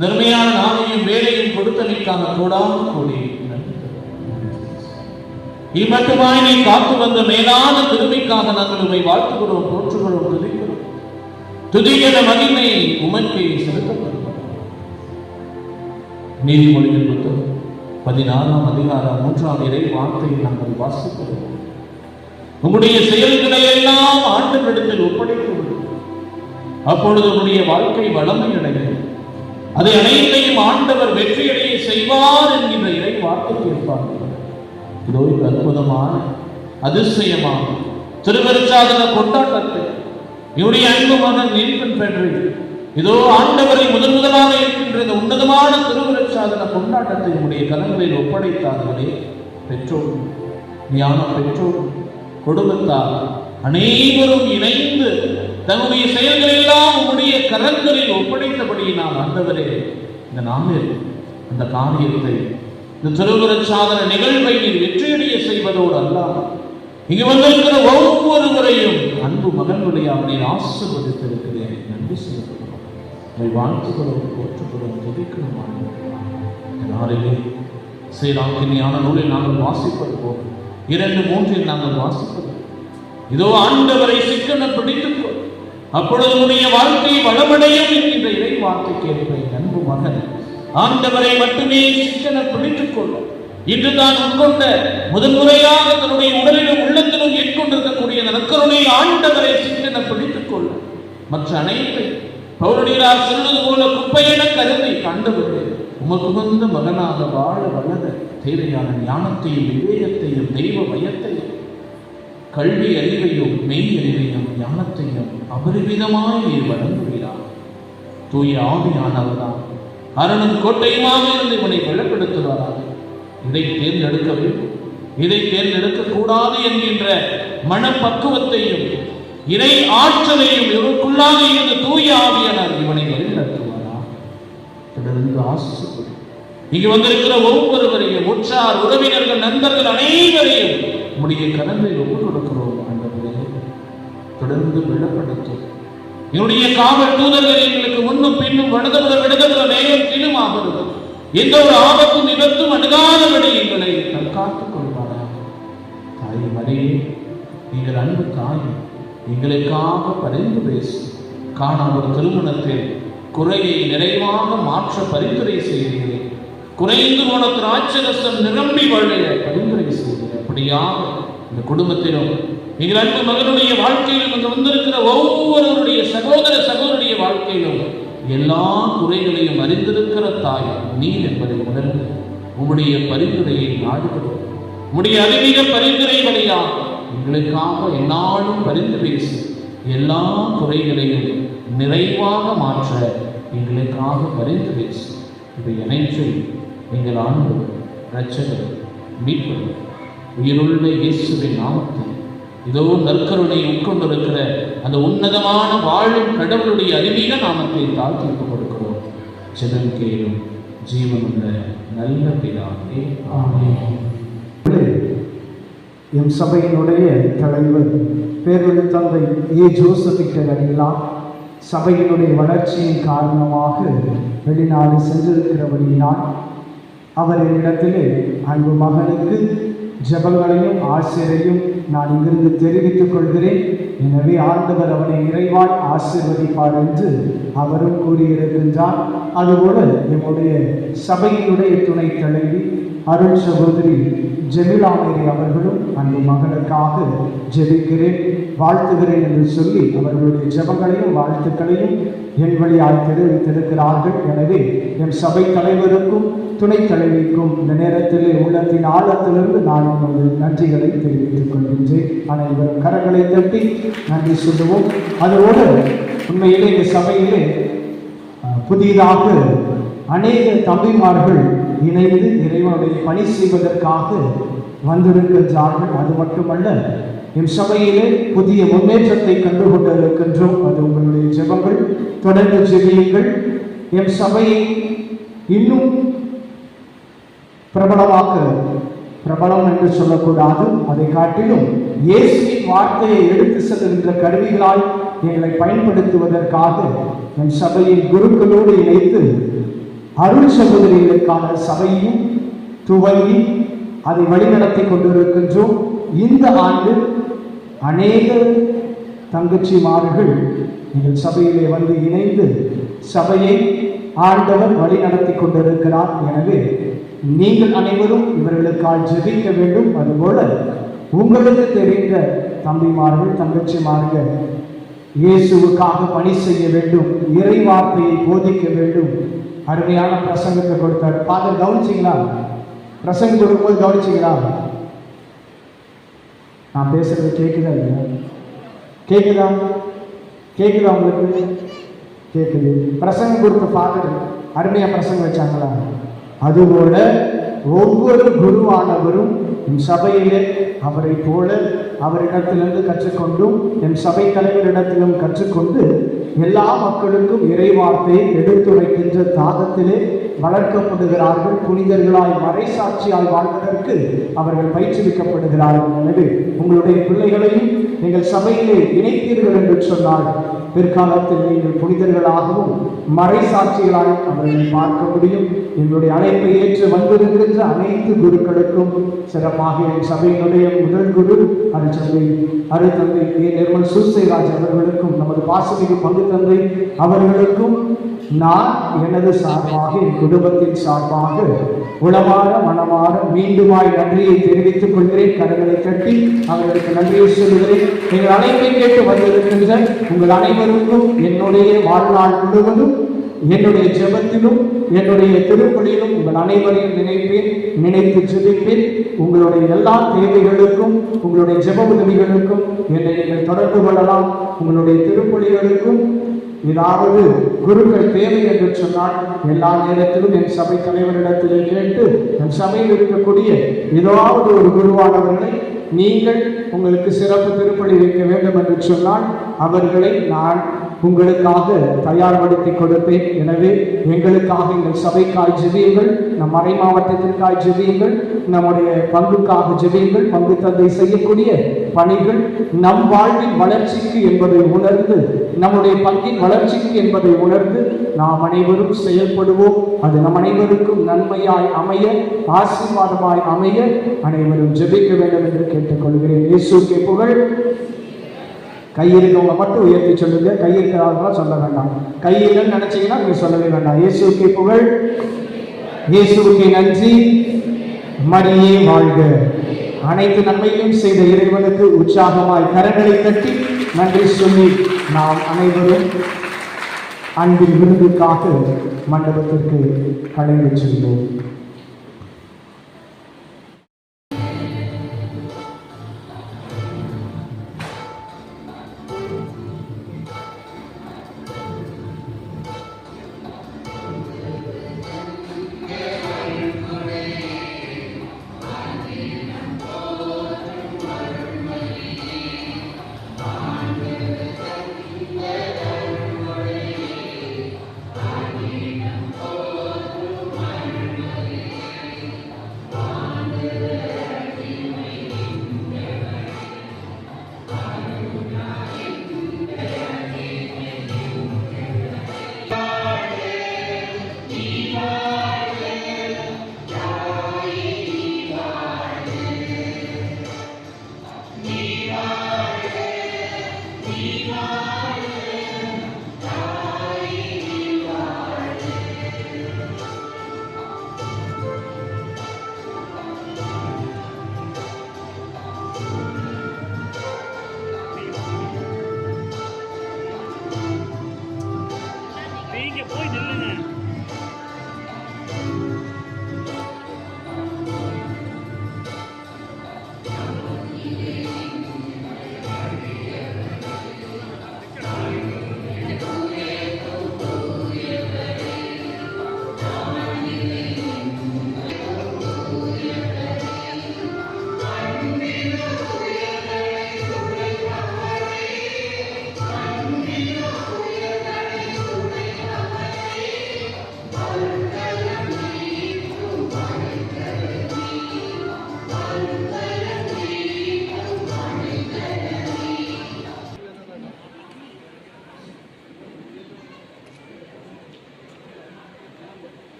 நன்மையான நாமையும் வேலையும் கொடுத்தமைக்கான கூடாத கூடி இம்மட்டுமாய் நீ காத்து வந்த மேலான திருமைக்காக நாங்கள் உண்மை வாழ்த்துகிறோம், போற்றுகிறோம், துதிக்கிறோம். துதிக்கிற மகிமை உமக்கே செலுத்தப்படுகிறோம். நீதிமொழிகள் புத்தகம் 16ஆம் அதிகாரம் 3ஆம் இறை வார்த்தையை நாங்கள் வாசிக்கிறோம். உங்களுடைய செயல்களை எல்லாம் ஆண்டவரிடத்தில் ஒப்படைத்து அப்பொழுது உங்களுடைய வாழ்க்கை வளமை அடையும். அதை அனைத்தையும் ஆண்டவர் வெற்றியடைய செய்வார் என்கின்ற இறை வார்த்தை கேட்பார்கள். இதோ இந்த அற்புதமான அதிசயமான திருவருட்சாதன கொண்டாட்டத்தை இவருடைய அன்பு மகன் நீர்பன் பெற்று இதோ ஆண்டவரை முதலாக இருக்கின்ற இந்த உன்னதமான திருவருட்சாதன கொண்டாட்டத்தை நம்முடைய கரங்களில் ஒப்படைத்தார்களே. பெற்றோர், ஞான பெற்றோர், குடும்பத்தார் அனைவரும் இணைந்து தன்னுடைய செயல்கள் எல்லாம் உங்களுடைய கரங்களில் ஒப்படைத்தபடியினால் ஆண்டவரே இந்த நாளில் அந்த காரியத்தை இந்த திருவருட்சாதன நிகழ்வை நீர் வெற்றியடைய செய்வதோடு அல்லாமல் இங்கு வந்திருக்கிற ஒவ்வொருவரையும் அன்பு மகன்களை அவனை ஆசீர்வதித்திருக்கிறேன். நன்றி செலுத்துகிறோம். வாழ்த்துக்கிறோம், போற்றுகிறோம், துதிக்கிறோம். நாளிலே சீராக்கினியான நூலில் நாங்கள் வாசிப்பது போல் 2-3 நாங்கள் வாசிப்பது, இதோ ஆண்டவரை சிக்கன பிடித்துக்கொள், அப்பொழுது உன்னுடைய வாழ்க்கை வளமடையும் என்கின்ற இறை வார்த்தை கேட்கிறேன். அன்பு மகன், ஆண்டவரை மட்டுமே சிக்கன பிடித்துக் கொள்ளும். இன்று தான் உட்கொண்ட முதன்முறையாக தன்னுடைய உடலிலும் உள்ளத்திலும் ஏற்கொண்டிருக்கக்கூடிய நற்கருணை ஆண்டவரை சிக்கன பிடித்துக் கொள்ளும். மற்ற அனைத்தை பவுலடியார் சொல்வது போல குப்பையென கருதி ஆண்டவரே உமக்கு வந்த மகனாக வாழ வளர தேவையான ஞானத்தையும் விவேகத்தையும் தெய்வ பயத்தையும் கல்வி அறிவையும் மெய் அறிவையும் ஞானத்தையும் அபரிவிதமாய் நீர் வழங்குகிறார். தூய ஆவியானவர்தான் அரணும் கோட்டையுமாக இருந்து இவனை வெளிப்படுத்துவாராக. இதை தேர்ந்தெடுக்க வேண்டும், இதை தேர்ந்தெடுக்க கூடாது என்கின்ற மனப்பக்குவத்தையும் இறை ஆற்றலையும் இவருக்குள்ளாக இருந்து தூய ஆவியானவர் இவனை வழிநடத்துவாரா. தொடர்ந்து ஆசிர்வதி. இங்கு வந்திருக்கிற ஒவ்வொருவரையும், உற்றார் உறவினர்கள் நண்பர்கள் அனைவரையும் உடைய கரங்களில் ஒப்புக் கொடுக்கிறோம். ஆண்டவரே தொடர்ந்து வெளிப்படுத்தும். என்னுடைய காவல் தூதர்கள் எங்களுக்கு முன்னும் பின்னும் விடுதலை நேரம் கீழுமாகிறது. எந்த ஒரு ஆபத்தும் விபத்தும் அணுகாதபடி எங்களை காத்துக் கொள்வாரா. தாய் மறையே, நீங்கள் அன்பு தாய், எங்களுக்காக பரிந்து பேசும். காணாமல் திருமணத்தில் குறையை நிறைவாக மாற்ற பரிந்துரை செய்கிறேன். குறைந்து போன திராட்சரசம் நிரம்பி வழிய பரிந்துரை செய்கிறேன். அப்படியாக இந்த குடும்பத்திலும் எங்கள் அன்பு மகனுடைய வாழ்க்கையிலும் அங்கு வந்திருக்கிற ஒவ்வொருவருடைய சகோதரருடைய வாழ்க்கையிலும் எல்லா குறைகளையும் அறிந்திருக்கிற தாய் நீ என்பதை உணர்ந்து உம்முடைய பரிந்துரையை நாடுகிறோம். உம்முடைய அறிவிக பரிந்துரை வழியா எங்களுக்காக என்னாலும் பரிந்து பேசி எல்லா குறைகளையும் நிறைவாக மாற்ற எங்களுக்காக பரிந்து பேசி இவை அனைத்தையும் எங்கள் ஆண்டவர் இரட்சகர் மீட்பர் உயிருள்ள இயேசுவின் நாமத்தில் இதோ நற்கருணை உட்கொண்டிருக்கிற அந்த உன்னதமான வாழும் கடவுளுடைய அறிவிக நாமத்தை தாழ்த்தி கொடுக்கிறோம். ஜெபம் கேளும் ஜீவனுள்ள நல்ல பிதாவே, ஆமென். எம் சபையினுடைய தலைவர் பேரொழி தந்தை ஜோசப் அடிகளார் சபையினுடைய வளர்ச்சியின் காரணமாக வெளிநாடு சென்றிருக்கிறபடியினால் அவரிடத்திலே அன்பு மகனுக்கு ஜெபங்களையும் ஆசிரியரையும் நான் இங்கிருந்து தெரிவித்துக் கொள்கிறேன். எனவே ஆண்டவர் அவனை நிறைவாய் ஆசீர்வதிப்பார் என்று அவரும் கூறியிருக்கின்றார். அதுபோல நம்முடைய சபையினுடைய துணைத் தலைவி அருள் சகோதரி ஜெமிலாமேரி அவர்களும் அன்பு மகனுக்காக ஜெபிக்கிறேன், வாழ்த்துகிறேன் என்று சொல்லி அவர்களுடைய ஜெபங்களையும் வாழ்த்துக்களையும் என் வழியால் தெரிவித்திருக்கிறார்கள். எனவே என் சபை தலைவருக்கும் துணைத் தலைவிக்கும் இந்த நேரத்திலே உள்ளத்தின் ஆழத்திலிருந்து நான் என்னுடைய நன்றிகளை தெரிவித்துக் கொள்கின்றேன். அனைவரும் கரங்களை தட்டி நன்றி சொல்லுவோம். அதோடு உண்மையிலே இந்த சபையிலே புதிதாக அநேக தம்பிமார்கள் இணைந்து இறைவனுடைய பணி செய்வதற்காக வந்திருக்கின்றார்கள். அது மட்டுமல்ல, என் சபையிலே புதிய முன்னேற்றத்தை கண்டு கொண்டிருக்கின்றோம். அது உங்களுடைய ஜெபங்கள், தொடர்ந்து ஜெபியுங்கள். என் சபையை இன்னும் பிரபலம் என்று சொல்லக்கூடாது, அதை காட்டிலும் இயேசுவின் வார்த்தையை எடுத்து செல்கின்ற கருவிகளாய் எங்களை பயன்படுத்துவதற்காக என் சபையின் குருக்களோடு இணைத்து அருள் சகோதரிகளுக்கான சபையும் துவங்கி அதை வழிநடத்தி கொண்டிருக்கின்றோம். இந்த ஆண்டு அநேக தங்கச்சிமார்கள் எங்கள் சபையிலே வந்து இணைந்து சபையை ஆண்டவர் வழிநடத்தி கொண்டிருக்கிறார். எனவே நீங்கள் அனைவரும் இவர்களுக்காக ஜெபிக்க வேண்டும். அதுபோல உங்களுக்கு தெரிந்த தம்பிமார்கள் தங்கச்சிமார்கள் இயேசுவுக்காக பணி செய்ய வேண்டும், இறை வார்த்தையை போதிக்க வேண்டும். அருமையான பிரசங்கத்தை கொடுத்தார். பாதர் கவனிச்சிங்களா? பிரசங்கம் கொடுக்கும்போது கவனிச்சிங்களா? நான் பேசுறது கேட்குதா இல்லையா? கேட்குதா உங்களுக்கு? கேட்குது. பிரசங்கம் கொடுத்த பாதர் அருமையா பிரசங்கம் வச்சாங்களா? அதுபோல ஒவ்வொரு குருவானவரும் என் சபையிலே அவரை போல அவரிடத்திலிருந்து கற்றுக்கொண்டும் என் சபை தலைவரிடத்திலும் கற்றுக்கொண்டு எல்லா மக்களுக்கும் இறை வார்த்தையை எடுத்துரைக்கின்ற தாகத்திலே வளர்க்கப்படுகிறார்கள். புனிதர்களாய் மறைசாட்சியாய் வாழ்வதற்கு அவர்கள் பயிற்றுவிக்கப்படுகிறார்கள். எனவே உங்களுடைய பிள்ளைகளையும் நீங்கள் சபையிலே இணைத்தீர்கள் என்று சொன்னால் பிற்காலத்தில் நீங்கள் புனிதர்களாகவும் மறைசாட்சிகளாய் அவர்களை பார்க்க முடியும். எங்களுடைய அழைப்பை ஏற்று வந்திருக்கின்ற அனைத்து குருக்களுக்கும், சிறப்பாக என் சபையினுடைய முதல் குரு அருத்தந்தை நிர்மல் சூசைராஜ் அவர்களுக்கும், நமது பாசமிகு பங்கு தந்தை அவர்களுக்கும் நான் எனது சார்பாக, என் குடும்பத்தின் சார்பாக உளமாற மனமாற மீண்டுமாய் நன்றியை தெரிவித்துக் கொள்கிறேன். கரங்களை கட்டி அவர்களுக்கு நன்றியை சொல்கிறேன். எங்கள் அழைப்பை கேட்டு வந்திருக்கின்ற உங்கள் அனைவருக்கும் என்னுடைய வாழ்நாள் முழுவதும் என்னுடைய ஜெபத்திலும் என்னுடைய திருப்பலியிலும் உங்கள் அனைவரையும் நினைப்பேன், நினைத்து ஜெபிப்பேன். உங்களுடைய எல்லா தேவைகளுக்கும், உங்களுடைய ஜெப உதவிகளுக்கும் என்னை நீங்கள் தொடர்பு கொள்ளலாம். உங்களுடைய திருப்பலிகளுக்கும் ஏதாவது குருக்கள் தேவை என்று சொன்னால் எல்லா நேரத்திலும் என் சபை தலைவரிடத்திலே கேட்டு, என் சபையில் இருக்கக்கூடிய ஏதாவது ஒரு குருவானவர்களை நீங்கள் உங்களுக்கு சிறப்பு திருப்பலி வைக்க வேண்டும் என்று சொன்னால் அவர்களை நான் உங்களுக்காக தயார்படுத்தி கொடுப்பேன். எனவே எங்களுக்காக எங்கள் சபைக்காய் ஜெபியுங்கள், நம் மறை மாவட்டத்திற்காய் ஜெபியுங்கள், நம்முடைய பங்குக்காக ஜெபியுங்கள். பங்கு தந்தை செய்யக்கூடிய பணிகள் நம் வாழ்வின் வளர்ச்சிக்கு என்பதை உணர்ந்து, நம்முடைய பங்கின் வளர்ச்சிக்கு என்பதை உணர்ந்து நாம் அனைவரும் செயல்படுவோம். அது நம் அனைவருக்கும் நன்மையாய் அமைய, ஆசீர்வாதமாய் அமைய அனைவரும் ஜெபிக்க வேண்டும் என்று கேட்டுக்கொள்கிறேன். இயேசுவுக்கே புகழ். கையிருக்கவங்க மட்டும் உயர்த்தி சொல்லுங்க, கையிருக்கிறவங்களாம் சொல்ல வேண்டாம். கையிலன்னு நினைச்சீங்கன்னா நீங்க சொல்லவே வேண்டாம். இயேசுவுக்கே புகழ், இயேசுவுக்கே நன்றி, மரியே வாழ்க. அனைத்து நன்மையும் செய்த இறைவனுக்கு உற்சாகமாய் கரங்களை தட்டி நன்றி சொல்லி நாம் அனைவரும் அன்பின் விருதுக்காக மண்டபத்திற்கு கலைந்து செல்வோம்.